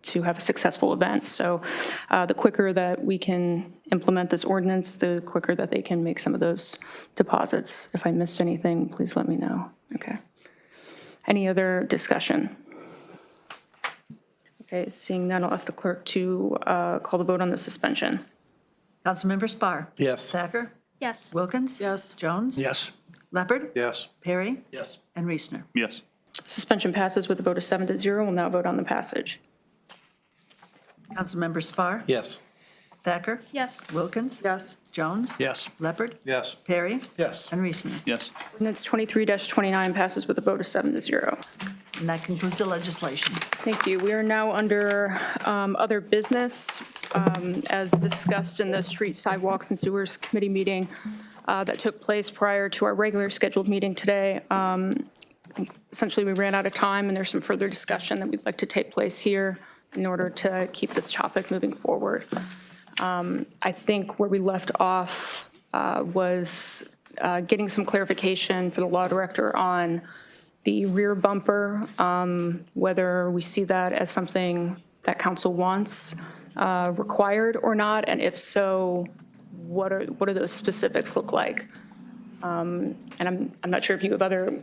to have a successful event. So the quicker that we can implement this ordinance, the quicker that they can make some of those deposits. If I missed anything, please let me know. Okay. Any other discussion? Okay, seeing none, I'll ask the clerk to call the vote on the suspension. Councilmember Spar. Yes. Thacker? Yes. Wilkins? Yes. Jones? Yes. Leopard? Yes. Perry? Yes. And Reesner. Yes. Suspension passes with a vote of 7-0. We'll now vote on the passage. Councilmember Spar. Yes. Thacker? Yes. Wilkins? Yes. Jones? Yes. Leopard? Yes. Perry? Yes. And Reesner. Yes. Ordinance 23-29 passes with a vote of 7-0. And that concludes the legislation. Thank you. We are now under other business. As discussed in the Street, Sidewalks, and Sewers Committee meeting that took place prior to our regular scheduled meeting today. Essentially, we ran out of time, and there's some further discussion that we'd like to take place here in order to keep this topic moving forward. I think where we left off was getting some clarification for the law director on the rear bumper, whether we see that as something that council wants required or not, and if so, what do those specifics look like? And I'm not sure if you have other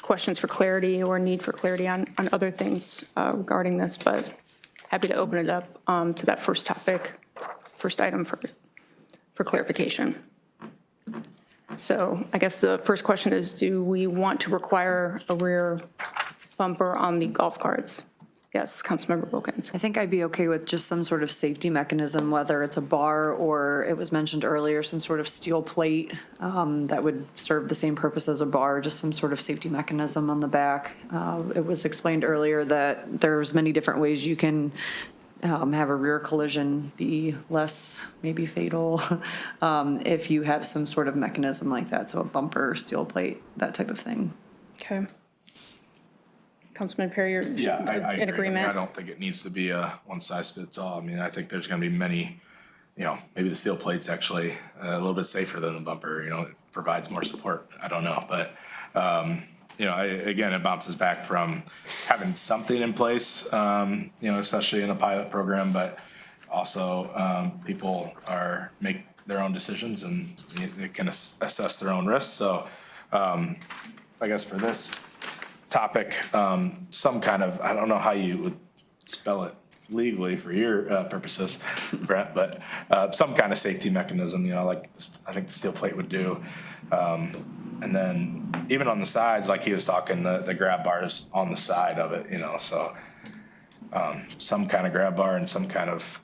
questions for clarity or need for clarity on other things regarding this, but happy to open it up to that first topic, first item for clarification. So I guess the first question is, do we want to require a rear bumper on the golf carts? Yes, Councilmember Wilkins. I think I'd be okay with just some sort of safety mechanism, whether it's a bar or it was mentioned earlier, some sort of steel plate that would serve the same purpose as a bar, just some sort of safety mechanism on the back. It was explained earlier that there's many different ways you can have a rear collision be less maybe fatal if you have some sort of mechanism like that, so a bumper, steel plate, that type of thing. Okay. Councilman Perry, you're Yeah, I agree. in I mean, agreement? I don't think it needs to be a one size fits all. I mean, I think there's gonna be many, maybe the steel plate's actually a little bit safer than the bumper, it provides more support. I don't know, but, again, it bounces back from having something in place, especially in a pilot program, but also, people make their own decisions and they can assess their own risks. So, I guess for this topic, some kind of, I don't know how you would spell it legally for your purposes, Brett, but some kind of safety mechanism, like I think the steel plate would do. And then even on the sides, like he was talking, the grab bars on the side of it, so some kind of grab bar and some kind of,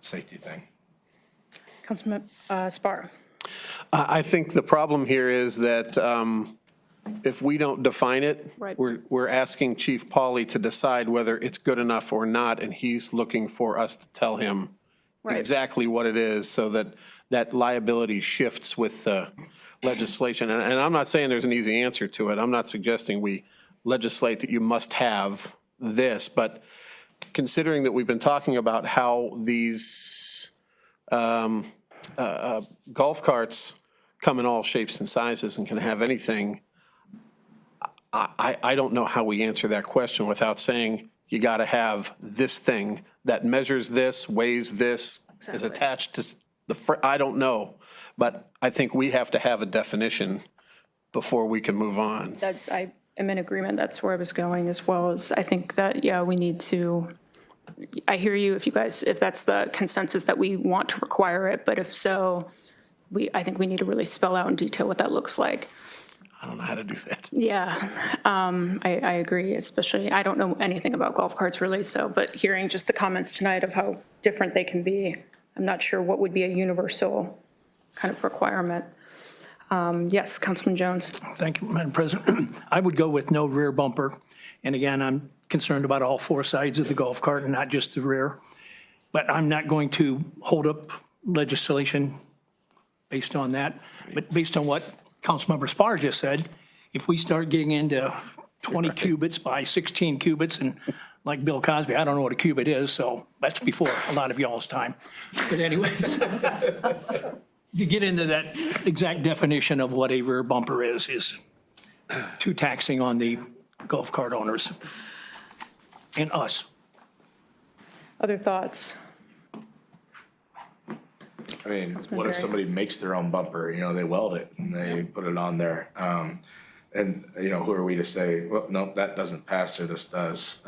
safety thing. Councilman Spar. I think the problem here is that if we don't define it, Right. we're asking Chief Pauly to decide whether it's good enough or not, and he's looking for us to tell him Right. exactly what it is so that that liability shifts with the legislation. And I'm not saying there's an easy answer to it. I'm not suggesting we legislate that you must have this, but considering that we've been talking about how these golf carts come in all shapes and sizes and can have anything, I don't know how we answer that question without saying you got to have this thing that measures this, weighs this, is attached to I don't know. But I think we have to have a definition before we can move on. That I am in agreement. That's where I was going, as well as I think that, yeah, we need to, I hear you if that's the consensus that we want to require it, but if so, I think we need to really spell out in detail what that looks like. I don't know how to do that. Yeah, I agree, especially, I don't know anything about golf carts really, but hearing just the comments tonight of how different they can be, I'm not sure what would be a universal kind of requirement. Yes, Councilman Jones. Thank you, Madam President. I would go with no rear bumper. And again, I'm concerned about all four sides of the golf cart and not just the rear. But I'm not going to hold up legislation based on that. But based on what Councilmember Spar just said, if we start getting into 20 cubits by 16 cubits, and like Bill Cosby, I don't know what a cubit is, so that's before a lot of y'all's time. But anyways, to get into that exact definition of what a rear bumper is too taxing on the golf cart owners and us. Other thoughts? I mean, Councilman what if Perry. somebody makes their own bumper, they weld it and they put it on there? And, who are we to say, well, no, that doesn't pass or this does?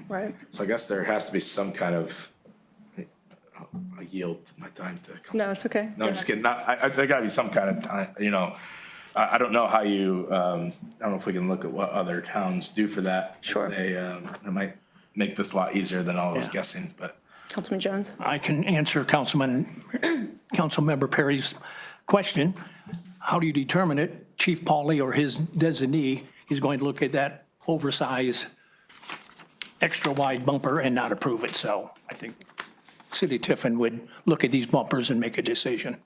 Right. So I guess there has to be some kind of, I yield my time to come. No, it's okay. No, I'm just kidding. There gotta be some kind of time, I don't know how you, I don't know if we can look at what other towns do for that. Sure. It might make this a lot easier than all of us guessing, but. Councilman Jones. I can answer Councilmember Perry's question. How do you determine it? Chief Pauly or his designee is going to look at that oversized, extra wide bumper and not approve it. So I think City of Tiffin would look at these bumpers and make a decision.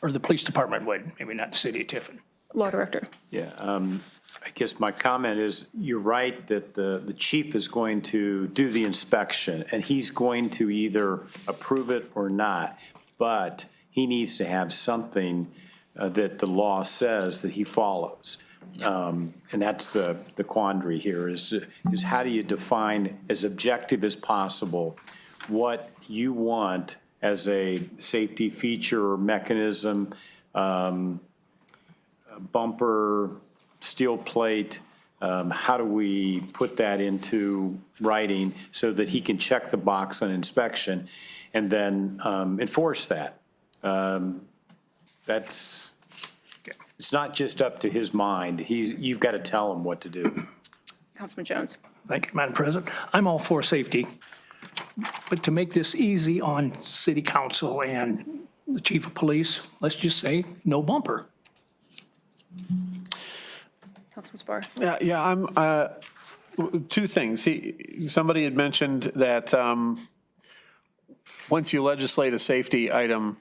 Or the police department would, maybe not the City of Tiffin. Law Director. Yeah, I guess my comment is, you're right that the chief is going to do the inspection, and he's going to either approve it or not, but he needs to have something that the law says that he follows. And that's the quandary here is how do you define as objective as possible what you want as a safety feature or mechanism, bumper, steel plate, how do we put that into writing so that he can check the box on inspection and then enforce that? It's not just up to his mind. You've got to tell him what to do. Councilman Jones. Thank you, Madam President. I'm all for safety, but to make this easy on City Council and the Chief of Police, let's just say no bumper. Councilman Spar. Yeah, Two things. Somebody had mentioned that once you legislate a safety item,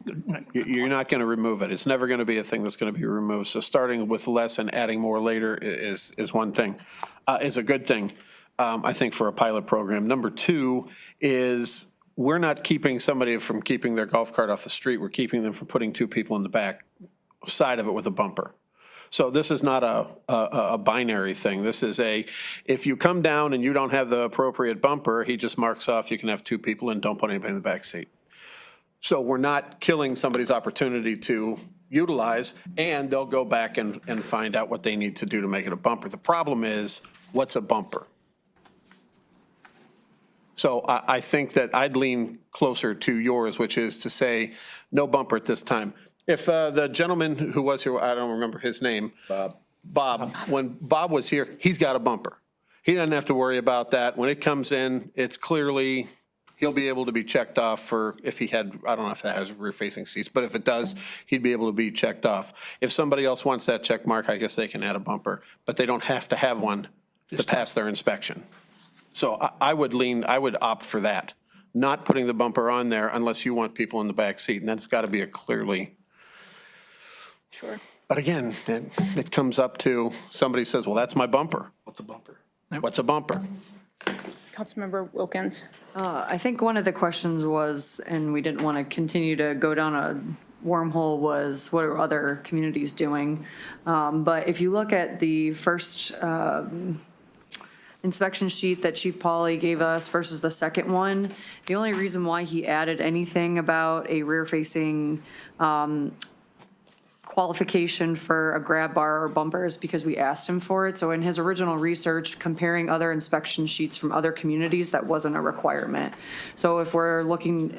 you're not going to remove it. It's never going to be a thing that's going to be removed. So starting with less and adding more later is one thing, is a good thing, I think, for a pilot program. Number two is we're not keeping somebody from keeping their golf cart off the street. We're keeping them from putting two people in the back side of it with a bumper. So this is not a binary thing. This is if you come down and you don't have the appropriate bumper, he just marks off you can have two people and don't put anybody in the back seat. So we're not killing somebody's opportunity to utilize, and they'll go back and find out what they need to do to make it a bumper. The problem is, what's a bumper? So I think that I'd lean closer to yours, which is to say no bumper at this time. If the gentleman who was here, I don't remember his name. Bob, when Bob was here, he's got a bumper. He doesn't have to worry about that. When it comes in, it's clearly, he'll be able to be checked off for if he had, I don't know if that has rear-facing seats, but if it does, he'd be able to be checked off. If somebody else wants that check mark, I guess they can add a bumper, but they don't have to have one to pass their inspection. So I would opt for that, not putting the bumper on there unless you want people in the back seat, and that's got to be a clearly. Sure. But again, it comes up to somebody says, well, that's my bumper. What's a bumper? What's a bumper? Councilmember Wilkins. I think one of the questions was, and we didn't want to continue to go down a wormhole, was what are other communities doing? But if you look at the first inspection sheet that Chief Pauly gave us versus the second one, the only reason why he added anything about a rear-facing qualification for a grab bar or bumper is because we asked him for it. So in his original research, comparing other inspection sheets from other communities, that wasn't a requirement. So if we're looking,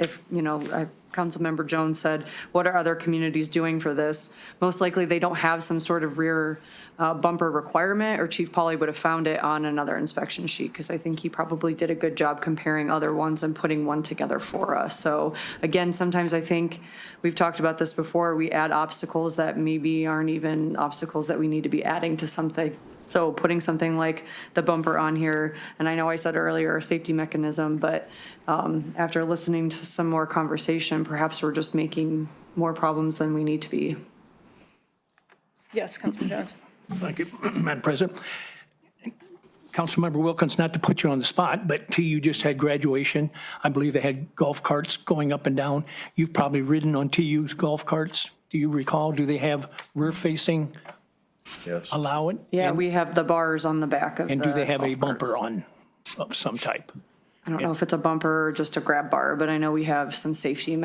Councilmember Jones said, what are other communities doing for this? Most likely they don't have some sort of rear bumper requirement, or Chief Pauly would have found it on another inspection sheet, because I think he probably did a good job comparing other ones and putting one together for us. So again, sometimes I think we've talked about this before, we add obstacles that maybe aren't even obstacles that we need to be adding to something. So putting something like the bumper on here, and I know I said earlier a safety mechanism, but after listening to some more conversation, perhaps we're just making more problems than we need to be. Yes, Councilman Jones. Thank you, Madam President. Councilmember Wilkins, not to put you on the spot, but TU just had graduation. I believe they had golf carts going up and down. You've probably ridden on TU's golf carts. Do you recall? Do they have rear-facing? Yes. Allow it? Yeah, we have the bars on the back of the And do they have a golf bumper carts. on of some type? I don't know if it's a bumper or just a grab bar, but I know we have some safety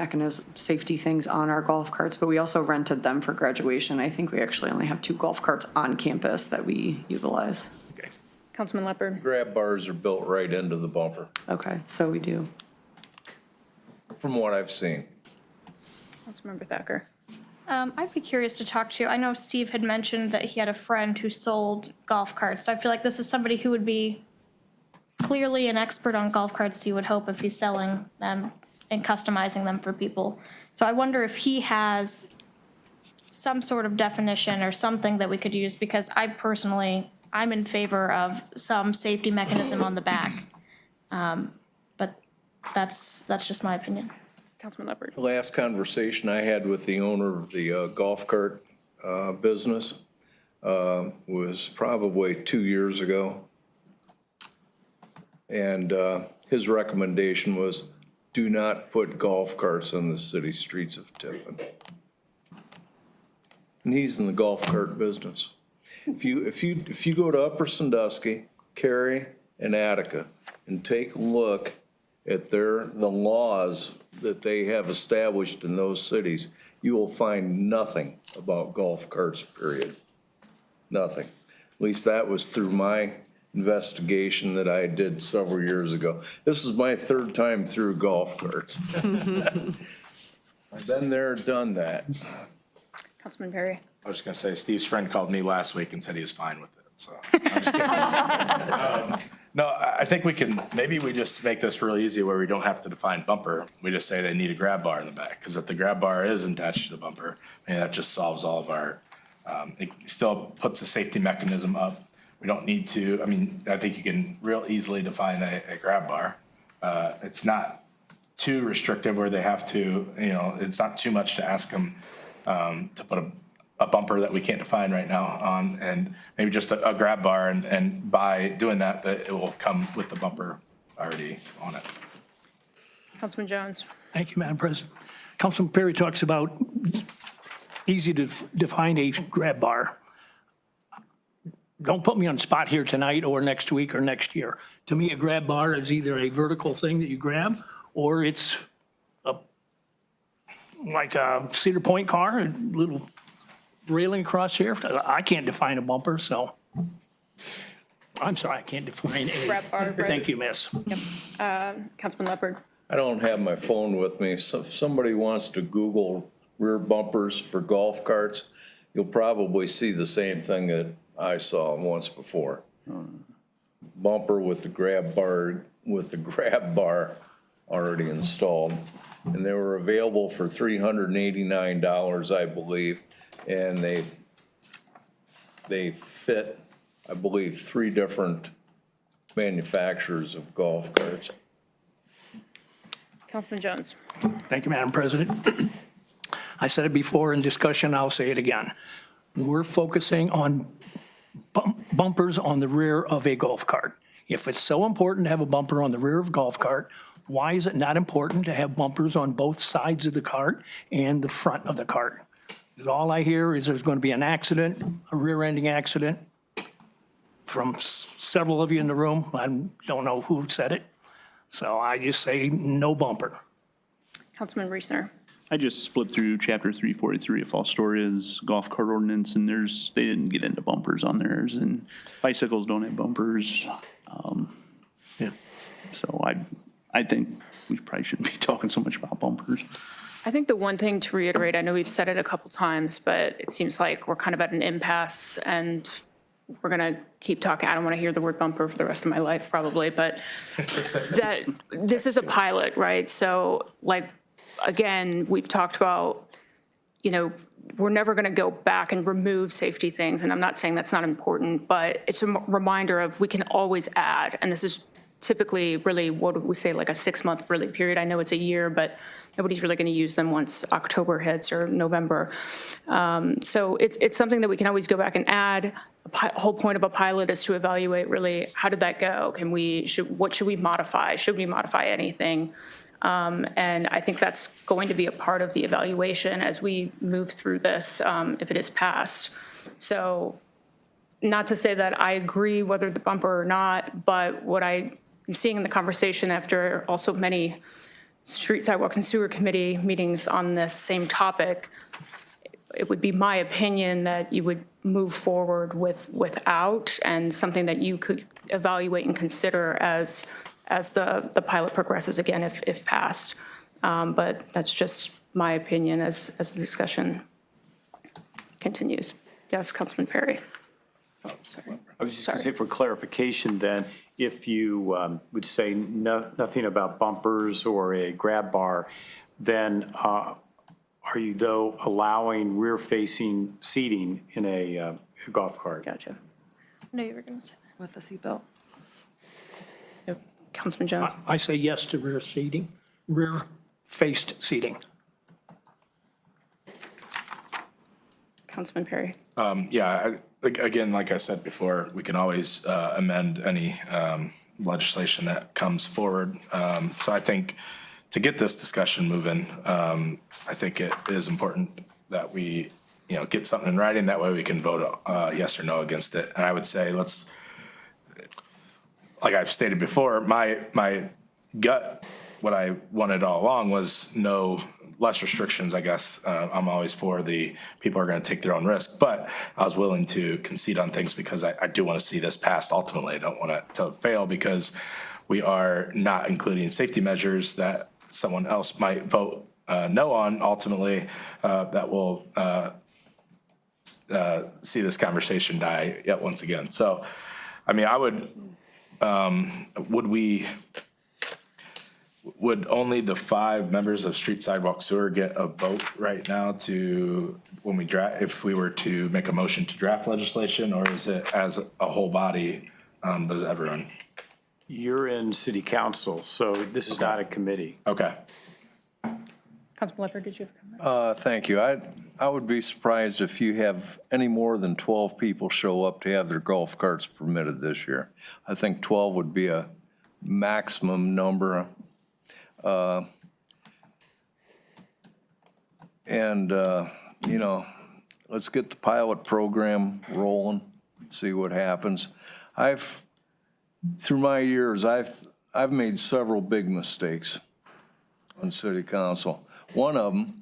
things on our golf carts, but we also rented them for graduation. I think we actually only have 2 golf carts on campus that we utilize. Okay. Councilman Leopard. Grab bars are built right into the bumper, Okay, so we do. from what I've seen. Councilmember Thacker. I'd be curious to talk to, I know Steve had mentioned that he had a friend who sold golf carts. So I feel like this is somebody who would be clearly an expert on golf carts, you would hope, if he's selling them and customizing them for people. So I wonder if he has some sort of definition or something that we could use, because I'm in favor of some safety mechanism on the back. But that's just my opinion. Councilman Leopard. The last conversation I had with the owner of the golf cart business was probably 2 years ago. And his recommendation was, do not put golf carts on the city streets of Tiffin. And he's in the golf cart business. If you go to Upper Sandusky, Cary, and Attica, and take a look at the laws that they have established in those cities, you will find nothing about golf carts, period. Nothing. At least that was through my investigation that I did several years ago. This is my 3rd time through golf carts. I've been there, done that. Councilman Perry. I was just going to say, Steve's friend called me last week and said he was fine with it, so. I'm just kidding. No, I think maybe we just make this real easy where we don't have to define bumper. We just say they need a grab bar in the back, because if the grab bar is attached to the bumper, that just solves all of our, it still puts a safety mechanism up We don't need to, I mean, I think you can real easily define a grab bar. It's not too restrictive where they have to, it's not too much to ask them to put a bumper that we can't define right now on, and maybe just a grab bar, and by doing that, it will come with the bumper already on it. Councilman Jones. Thank you, Madam President. Councilman Perry talks about easy to define a grab bar. Don't put me on the spot here tonight or next week or next year. To me, a grab bar is either a vertical thing that you grab, or it's like a Cedar Point car, a little railing across here. I can't define a bumper, so I'm sorry, I can't define a. Grab bar, right. Thank you, miss. Councilman Leopard. I don't have my phone with me, so if somebody wants to Google rear bumpers for golf carts, you'll probably see the same thing that I saw once before. Bumper with the grab bar already installed. And they were available for $389, I believe. And they fit, I believe, 3 different manufacturers of golf carts. Councilman Jones. Thank you, Madam President. I said it before in discussion, I'll say it again. We're focusing on bumpers on the rear of a golf cart. If it's so important to have a bumper on the rear of a golf cart, why is it not important to have bumpers on both sides of the cart and the front of the cart? Because all I hear is there's going to be an accident, a rear-ending accident, from several of you in the room. I don't know who said it. So I just say no bumper. Councilman Reesner. I just flipped through chapter 343 of Fall Storia's golf cart ordinance, and they didn't get into bumpers on theirs, and bicycles don't have bumpers. Yeah. So I think we probably shouldn't be talking so much about bumpers. I think the one thing to reiterate, I know we've said it a couple times, but it seems like we're kind of at an impasse, and we're going to keep talking. I don't want to hear the word bumper for the rest of my life, probably, but that this is a pilot, right? So, again, we've talked about, we're never going to go back and remove safety things, and I'm not saying that's not important, but it's a reminder of we can always add, and this is typically really, what would we say, like a 6-month really period. I know it's a year, but nobody's really going to use them once October hits or November. So it's something that we can always go back and add. The whole point of a pilot is to evaluate really, how did that go? What should we modify? Should we modify anything? And I think that's going to be a part of the evaluation as we move through this, if it is passed. So not to say that I agree whether the bumper or not, but what I'm seeing in the conversation after also many street, sidewalks, and sewer committee meetings on this same topic, it would be my opinion that you would move forward without, and something that you could evaluate and consider as the pilot progresses again, if passed. But that's just my opinion as the discussion continues. Yes, Councilman Perry. Oh, sorry. I was just going to say for clarification then, if you would say nothing about bumpers or a grab bar, then are you though allowing rear-facing seating in a golf cart? Gotcha. I know you were going to say that. With the seatbelt. Councilman Jones. I say yes to rear seating, rear-faced seating. Councilman Perry. Yeah, again, like I said before, we can always amend any legislation that comes forward. So I think to get this discussion moving, I think it is important that we, get something in writing. That way we can vote yes or no against it. And I would say like I've stated before, my gut, what I wanted all along was less restrictions, I guess. I'm always for the people are going to take their own risk, but I was willing to concede on things because I do want to see this passed ultimately. I don't want it to fail because we are not including safety measures that someone else might vote no on ultimately that will see this conversation die yet once again. So, I mean, would we Would only the 5 members of Street Sidewalk Sewer get a vote right now to, when we draft, if we were to make a motion to draft legislation, or is it as a whole body, does everyone? You're in city council, so this is not a committee. Okay. Councilman Leopard, did you have a comment? Thank you. I would be surprised if you have any more than 12 people show up to have their golf carts permitted this year. I think 12 would be a maximum number. You know, let's get the pilot program rolling, see what happens. Through my years, I've made several big mistakes on city council. One of them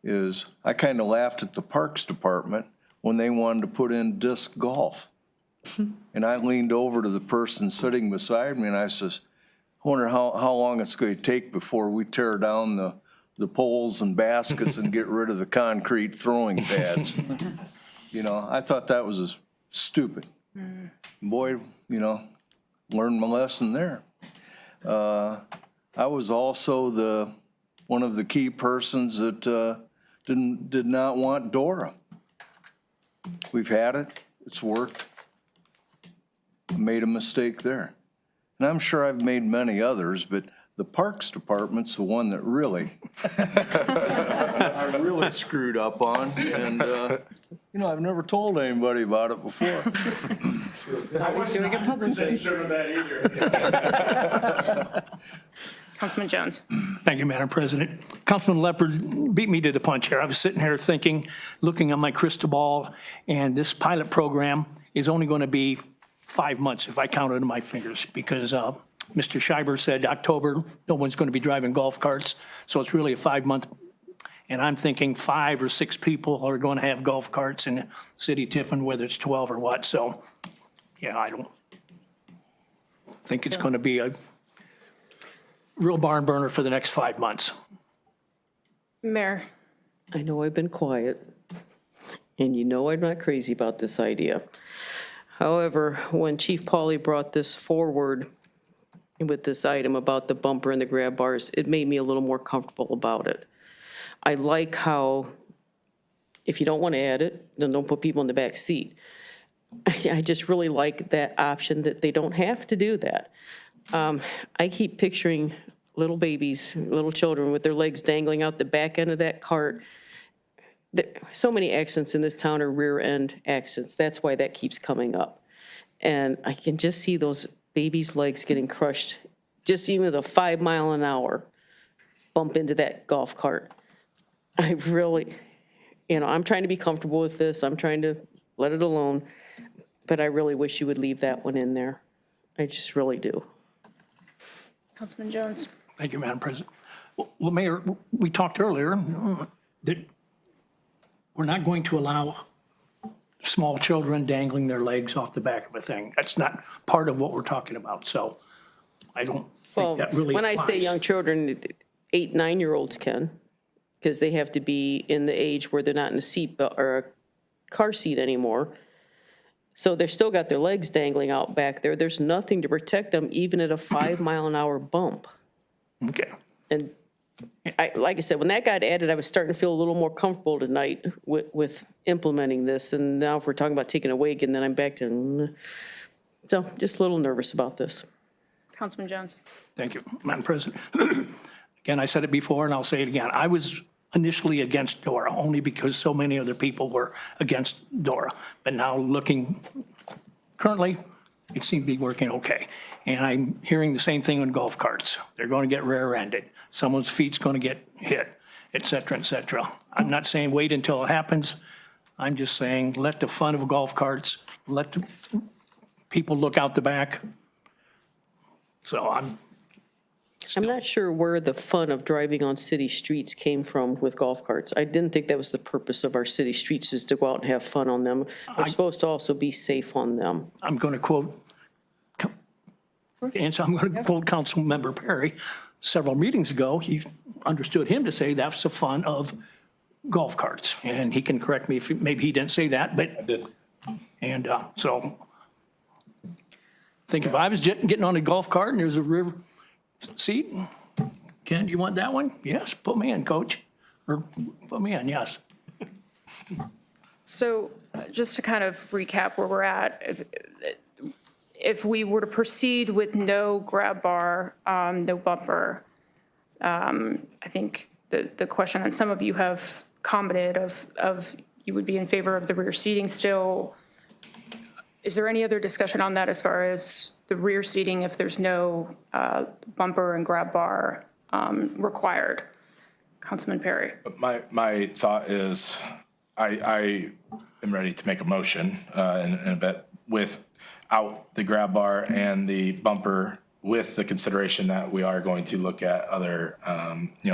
is I kind of laughed at the Parks Department when they wanted to put in disc golf. And I leaned over to the person sitting beside me and I says, I wonder how long it's going to take before we tear down the poles and baskets and get rid of the concrete throwing pads. You know, I thought that was stupid. Boy, you know, learned my lesson there. I was also one of the key persons that did not want Dora. We've had it, it's worked. I made a mistake there. And I'm sure I've made many others, but the Parks Department's the one that really, I really screwed up on. And, you know, I've never told anybody about it before. I wasn't 100% sure of that either. Councilman Jones. Thank you, Madam President. Councilman Leopard beat me to the punch here. I was sitting here thinking, looking at my crystal ball, and this pilot program is only going to be 5 months if I count it on my fingers, because Mr. Schreiber said October, no one's going to be driving golf carts. So it's really a 5-month. And I'm thinking 5 or 6 people are going to have golf carts in the city of Tiffin, whether it's 12 or what. So, yeah, I don't think it's going to be a real barn burner for the next 5 months. Mayor. I know I've been quiet, and you know I'm not crazy about this idea. However, when Chief Pauly brought this forward with this item about the bumper and the grab bars, it made me a little more comfortable about it. I like how, if you don't want to add it, then don't put people in the back seat. I just really like that option that they don't have to do that. I keep picturing little babies, little children with their legs dangling out the back end of that cart. So many accidents in this town are rear end accidents. That's why that keeps coming up. And I can just see those babies' legs getting crushed, just even with a 5 mile an hour bump into that golf cart. I really, you know, I'm trying to be comfortable with this. I'm trying to let it alone. But I really wish you would leave that one in there. I just really do. Councilman Jones. Thank you, Madam President. Well, Mayor, we talked earlier that we're not going to allow small children dangling their legs off the back of a thing. That's not part of what we're talking about. So I don't think that really When I say applies. young children, 8, 9-year-olds can, because they have to be in the age where they're not in a seatbelt or a car seat anymore. So they've still got their legs dangling out back there. There's nothing to protect them, even at a 5 mile an hour bump. Okay. And like I said, when that got added, I was starting to feel a little more comfortable tonight with implementing this. And now if we're talking about taking away again, then I'm back to, so just a little nervous about this. Councilman Jones. Thank you, Madam President. Again, I said it before and I'll say it again. I was initially against DORA only because so many other people were against DORA. But now looking currently, it seems to be working okay. And I'm hearing the same thing on golf carts. They're going to get rear-ended. Someone's feet's going to get hit, et cetera, et cetera. I'm not saying wait until it happens. I'm just saying let the fun of golf carts, let the people look out the back. So I'm not sure where the fun of driving on city streets came from with golf carts. I didn't think that was the purpose of our city streets, is to go out and have fun on them. We're supposed to also be safe on them. I'm going to quote Council Member Perry. Several meetings ago, he understood him to say that's the fun of golf carts. And he can correct me if maybe he didn't say that, but I did. And so I think if I was getting on a golf cart and there's a seat. Ken, do you want that one? Yes, put me in, coach. Or put me in, yes. So just to kind of recap where we're at, if we were to proceed with no grab bar, no bumper, I think the question that some of you have commented of you would be in favor of the rear seating still. Is there any other discussion on that as far as the rear seating if there's no bumper and grab bar required? Councilman Perry. My thought is, I am ready to make a motion in a bit without the grab bar and the bumper, with the consideration that we are going to look at other,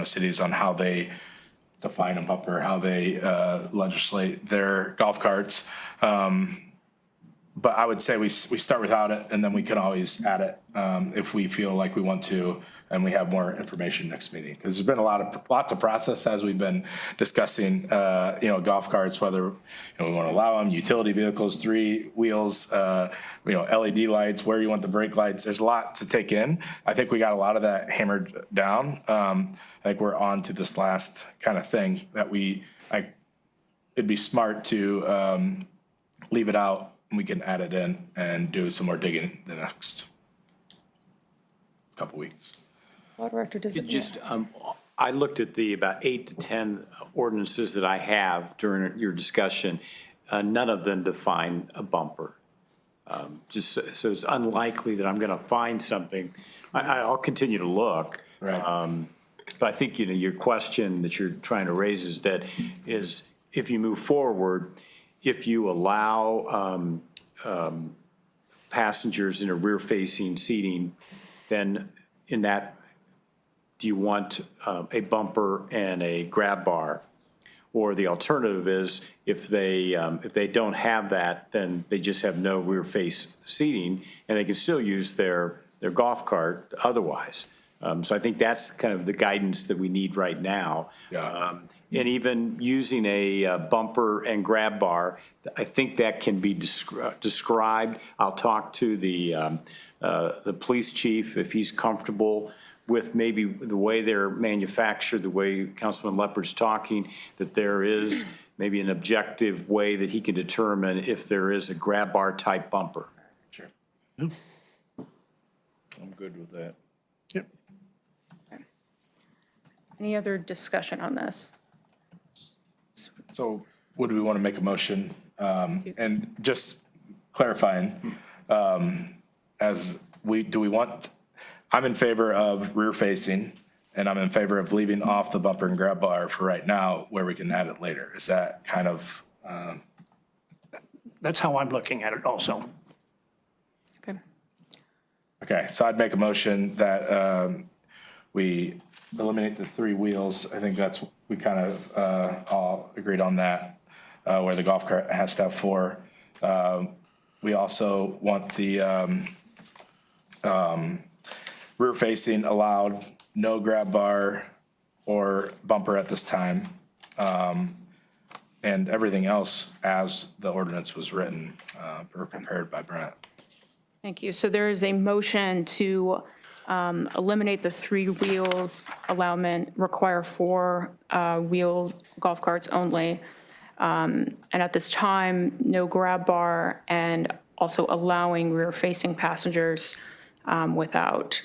cities on how they define a bumper, how they legislate their golf carts. But I would say we start without it, and then we can always add it if we feel like we want to, and we have more information next meeting. Because there's been lots of process as we've been discussing, golf carts, whether we want to allow them, utility vehicles, 3 wheels, LED lights, where you want the brake lights. There's a lot to take in. I think we got a lot of that hammered down. I think we're on to this last kind of thing that it'd be smart to leave it out. We can add it in and do some more digging the next couple weeks. Law Director, does it Just, I looked at the about 8 to 10 ordinances that I have during your discussion. None of them define a bumper. So it's unlikely that I'm going to find something. I'll continue to look. Right. But I think, your question that you're trying to raise is if you move forward, if you allow passengers in a rear-facing seating, then in that, do you want a bumper and a grab bar? Or the alternative is if they don't have that, then they just have no rear-face seating, and they can still use their golf cart otherwise. So I think that's kind of the guidance that we need right now. Yeah. And even using a bumper and grab bar, I think that can be described. I'll talk to the police chief if he's comfortable with maybe the way they're manufactured, the way Councilman Leopard's talking, that there is maybe an objective way that he can determine if there is a grab bar type bumper. Sure. I'm good with that. Yep. Any other discussion on this? So would we want to make a motion? And just clarifying, I'm in favor of rear facing, and I'm in favor of leaving off the bumper and grab bar for right now, where we can add it later. Is that kind of? That's how I'm looking at it also. Okay. Okay, so I'd make a motion that we eliminate the 3 wheels. I think we kind of all agreed on that, where the golf cart has to have 4. We also want the rear facing allowed, no grab bar or bumper at this time. And everything else as the ordinance was written or prepared by Brent. Thank you. So there is a motion to eliminate the 3 wheels allowment, require 4 wheel golf carts only. And at this time, no grab bar, and also allowing rear-facing passengers without,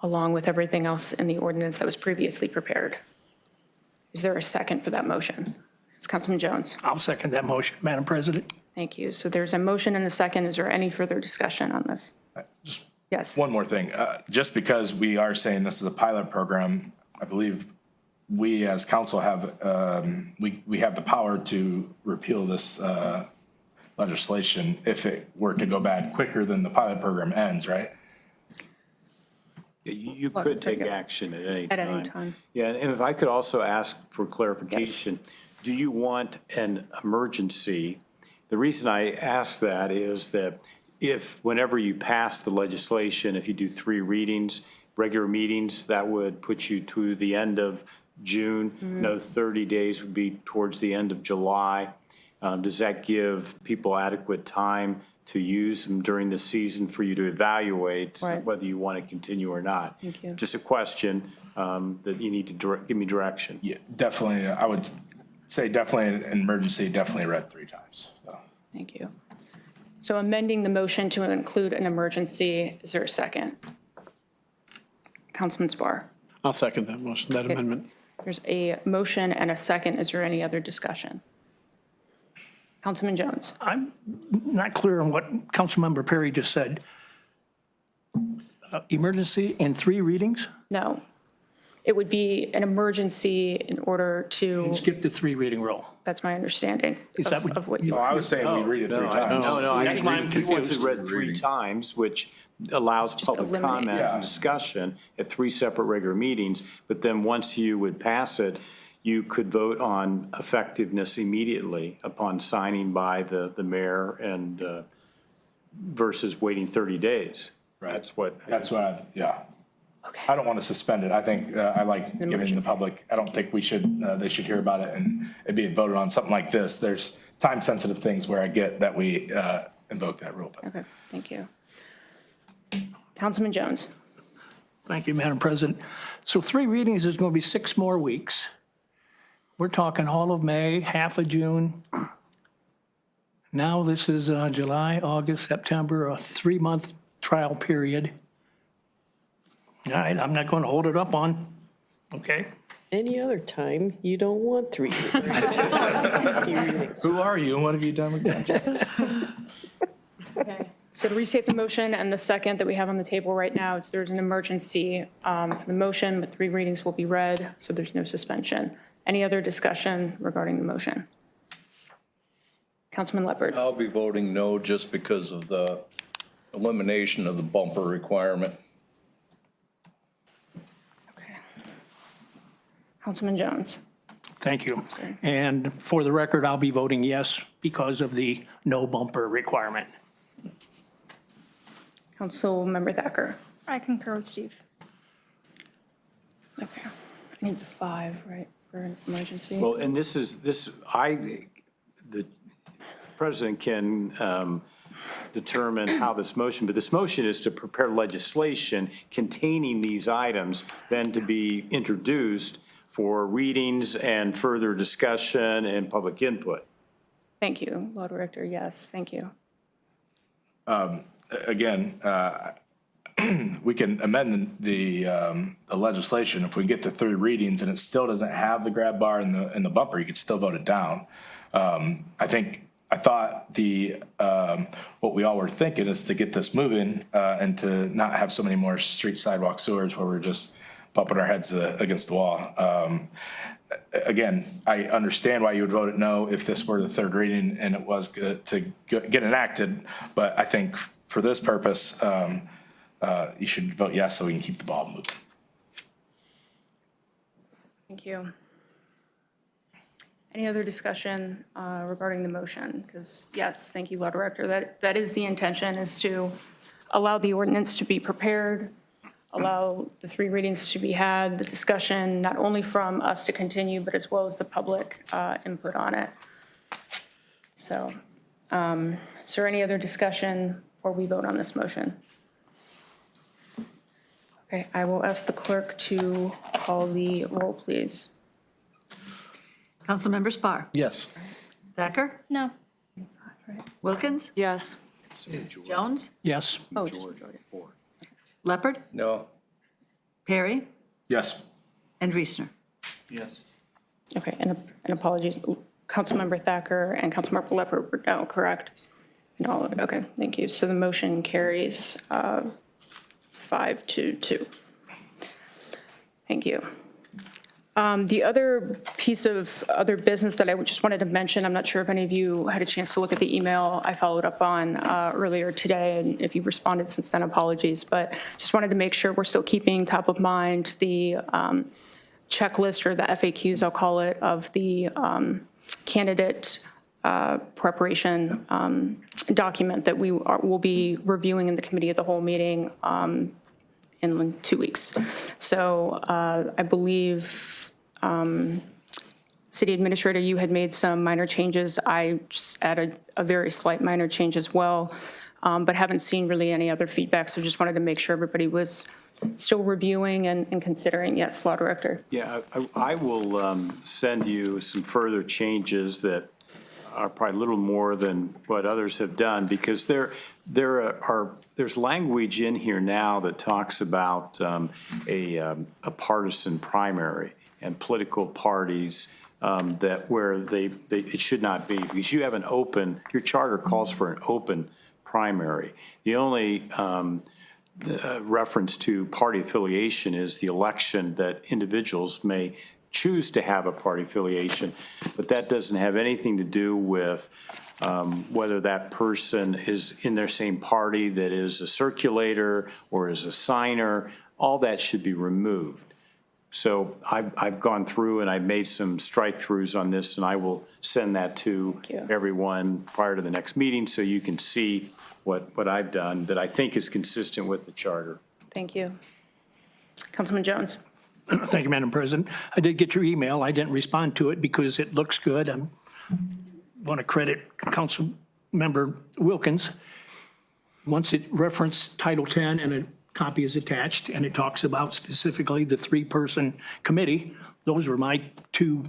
along with everything else in the ordinance that was previously prepared. Is there a second for that motion? It's Councilman Jones. I'll second that motion, Madam President. Thank you. So there's a motion and a second. Is there any further discussion on this? Just Yes. one more thing. Just because we are saying this is a pilot program, I believe we as council have, we have the power to repeal this legislation if it were to go bad quicker than the pilot program ends, right? Yeah, you could take action at any time. At any time. Yeah, and if I could also ask for clarification, do you want an emergency? The reason I ask that is that whenever you pass the legislation, if you do 3 readings, regular meetings, that would put you to the end of June. 30 days would be towards the end of July. Does that give people adequate time to use them during the season for you to evaluate Right. whether you want to continue or not? Thank you. Just a question that you need to give me direction. Yeah, definitely, I would say definitely an emergency, definitely read 3 times, so. Thank you. So amending the motion to include an emergency, is there a second? Councilman Spar. I'll second that motion, that amendment. There's a motion and a second. Is there any other discussion? Councilman Jones. I'm not clear on what Councilmember Perry just said. Emergency in 3 readings? No. It would be an emergency in order to, And skip the 3 reading rule. that's my understanding Is that of what No, you. I was saying we read it 3 No, times. no, That's why I'm he wants it confused. read 3 times, which allows public eliminates. comment Yeah. and discussion at 3 separate regular meetings. But then once you would pass it, you could vote on effectiveness immediately upon signing by the mayor and versus waiting 30 days. Right. That's what. Yeah. Okay. I don't want to suspend it. I think, I like giving the public, I don't think we should, they should hear about it and it being voted on, something like this. There's time-sensitive things where I get that we invoke that rule. But Okay, thank you. Councilman Jones. Thank you, Madam President. So 3 readings is going to be 6 more weeks. We're talking all of May, half of June. Now this is July, August, September, a 3-month trial period. All right, I'm not going to hold it up on, okay? Any other time, you don't want 3 readings. who are you and what have you done with that? Okay. So to restate the motion and the second that we have on the table right now, there's an emergency for the motion, but 3 readings will be read, so there's no suspension. Any other discussion regarding the motion? Councilman Leopard. I'll be voting no just because of the elimination of the bumper requirement. Okay. Councilman Jones. Thank you. And for the record, I'll be voting yes because of the no bumper requirement. Councilmember Thacker. I concur with Steve. Okay. I need 5, right, for an emergency? Well, and the president can determine how this motion, but this motion is to prepare legislation containing these items, then to be introduced for readings and further discussion and public input. Thank you, Law Director. Yes, thank you. Again, we can amend the legislation. If we get to 3 readings and it still doesn't have the grab bar and the bumper, you could still vote it down. I thought what we all were thinking is to get this moving and to not have so many more street sidewalk sewers where we're just bumping our heads against the wall. Again, I understand why you would vote it no if this were the 3rd reading and it was to get enacted, but I think for this purpose, you should vote yes so we can keep the ball moving. Thank you. Any other discussion regarding the motion? Because yes, thank you, Law Director. That is the intention, is to allow the ordinance to be prepared, allow the 3 readings to be had, the discussion not only from us to continue, but as well as the public input on it. So is there any other discussion before we vote on this motion? Okay, I will ask the clerk to call the roll, please. Councilmember Spar. Yes. Thacker. No. Wilkins. Yes. Jones. Yes. Oh, just majority. Leopard. No. Perry. Yes. And Reesner. Yes. Okay, and apologies, Councilmember Thacker and Councilmember Leopard were no, correct? No, okay, thank you. So the motion carries 5-2. Thank you. The other piece of other business that I just wanted to mention, I'm not sure if any of you had a chance to look at the email I followed up on earlier today, and if you've responded since then, apologies, but just wanted to make sure we're still keeping top of mind the checklist, or the FAQs, I'll call it, of the candidate preparation document that we will be reviewing in the committee of the whole meeting in 2 weeks. So I believe City Administrator, you had made some minor changes. I just added a very slight minor change as well, but haven't seen really any other feedback, so just wanted to make sure everybody was still reviewing and considering. Yes, Law Director. Yeah, I will send you some further changes that are probably a little more than what others have done, because there's language in here now that talks about a partisan primary and political parties that where it should not be, because you have an open, your charter calls for an open primary. The only reference to party affiliation is the election that individuals may choose to have a party affiliation, but that doesn't have anything to do with whether that person is in their same party that is a circulator or is a signer. All that should be removed. So I've gone through and I've made some strike-throughs on this, and I will send that to everyone prior to the next meeting so you can see what I've done that I think is consistent with the charter. Thank you. Councilman Jones. Thank you, Madam President. I did get your email. I didn't respond to it because it looks good. I want to credit Council Member Wilkins. Once it referenced Title 10 and a copy is attached, and it talks about specifically the three-person committee, those were my two,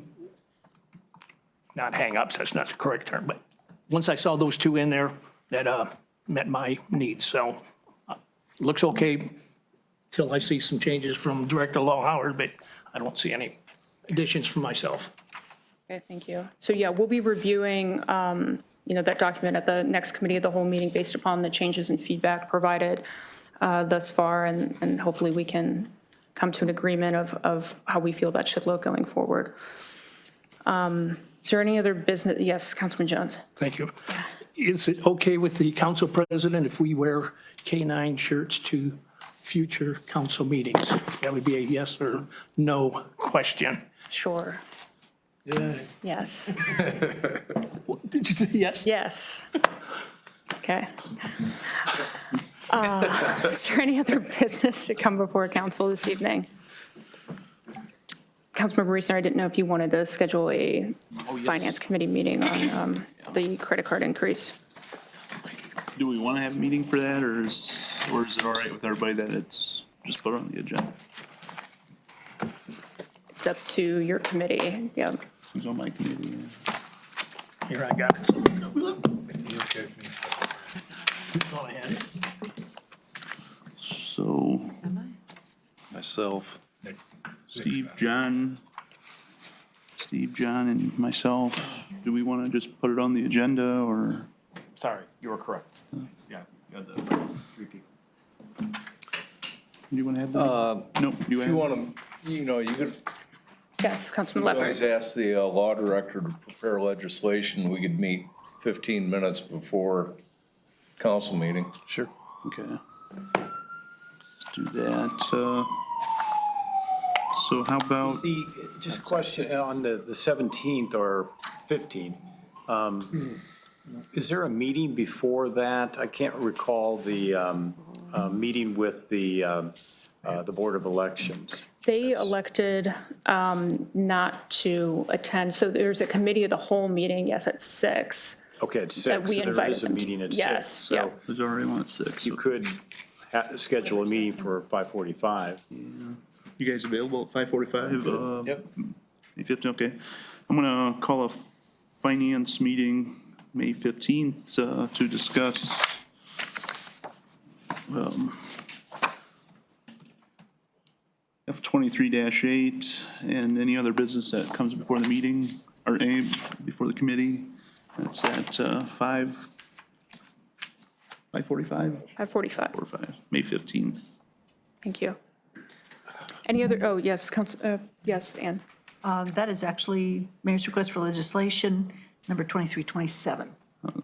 not hang-ups, that's not the correct term, but once I saw those two in there, that met my needs. So looks okay till I see some changes from Director Law Howard, but I don't see any additions from myself. Okay, thank you. So yeah, we'll be reviewing, that document at the next committee of the whole meeting based upon the changes and feedback provided thus far, and hopefully we can come to an agreement of how we feel that should look going forward. Is there any other business? Yes, Councilman Jones. Thank you. Is it okay with the council president if we wear K9 shirts to future council meetings? That would be a yes or no question. Sure. Yeah. Yes. Did you say yes? Yes. Okay. Is there any other business to come before council this evening? Councilmember Reesner, I didn't know if you wanted to schedule a finance committee meeting on the credit card increase. Do we want to have a meeting for that, or is it all right with everybody that it's just put on the agenda? It's up to your committee. Yeah. Who's on my committee? Here, I got it. Go ahead. So, Myself. Steve, John, and myself. Do we want to just put it on the agenda, or? Sorry, you were correct. Yeah, you had the 3 people. Do you want to have that? Nope. If you want to, you could Yes, Councilman always Leopard. ask the law director to prepare legislation. We could meet 15 minutes before council meeting. Sure. Okay. Let's do that. So how about, Just a question on the 17th or 15th. Is there a meeting before that? I can't recall the meeting with the Board of Elections. They elected not to attend, so there's a committee of the whole meeting, yes, at 6. Okay, at 6, That we so there invited is a them to. meeting at 6. Yes, So yeah. there's already one at 6. you could schedule a meeting for 5:45. You guys available at 5:45? Yep. May 15th, okay. I'm going to call a finance meeting May 15th to discuss F23-8 and any other business that comes before the meeting, or before the committee. That's at 5:45? 5:45. 45, May 15th. Thank you. Any other, oh, yes, yes, Ann. That is actually mayor's request for legislation number 2327.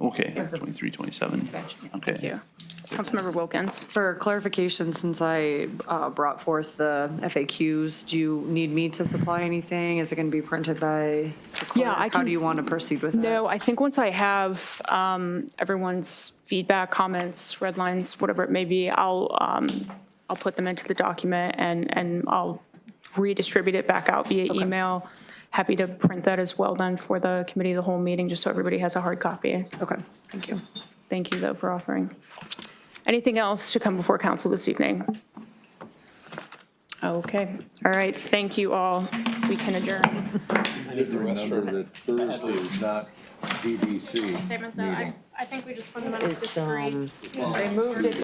Okay, 2327. Okay. Thank you. Councilmember Wilkins. For clarification, since I brought forth the FAQs, do you need me to supply anything? Is it going to be printed by the clerk? Yeah, I How can- do you want to proceed with that? No, I think once I have everyone's feedback, comments, red lines, whatever it may be, I'll put them into the document and I'll redistribute it back out via email. happy to print that as well then for the committee of the whole meeting, just so everybody has a hard copy. Okay, thank you. Thank you, though, for offering. Anything else to come before council this evening? Okay, all right, thank you all. We can adjourn. I need to remember that Thursday is not DDC Samantha, I think we just fundamentally It's, disagree. they moved it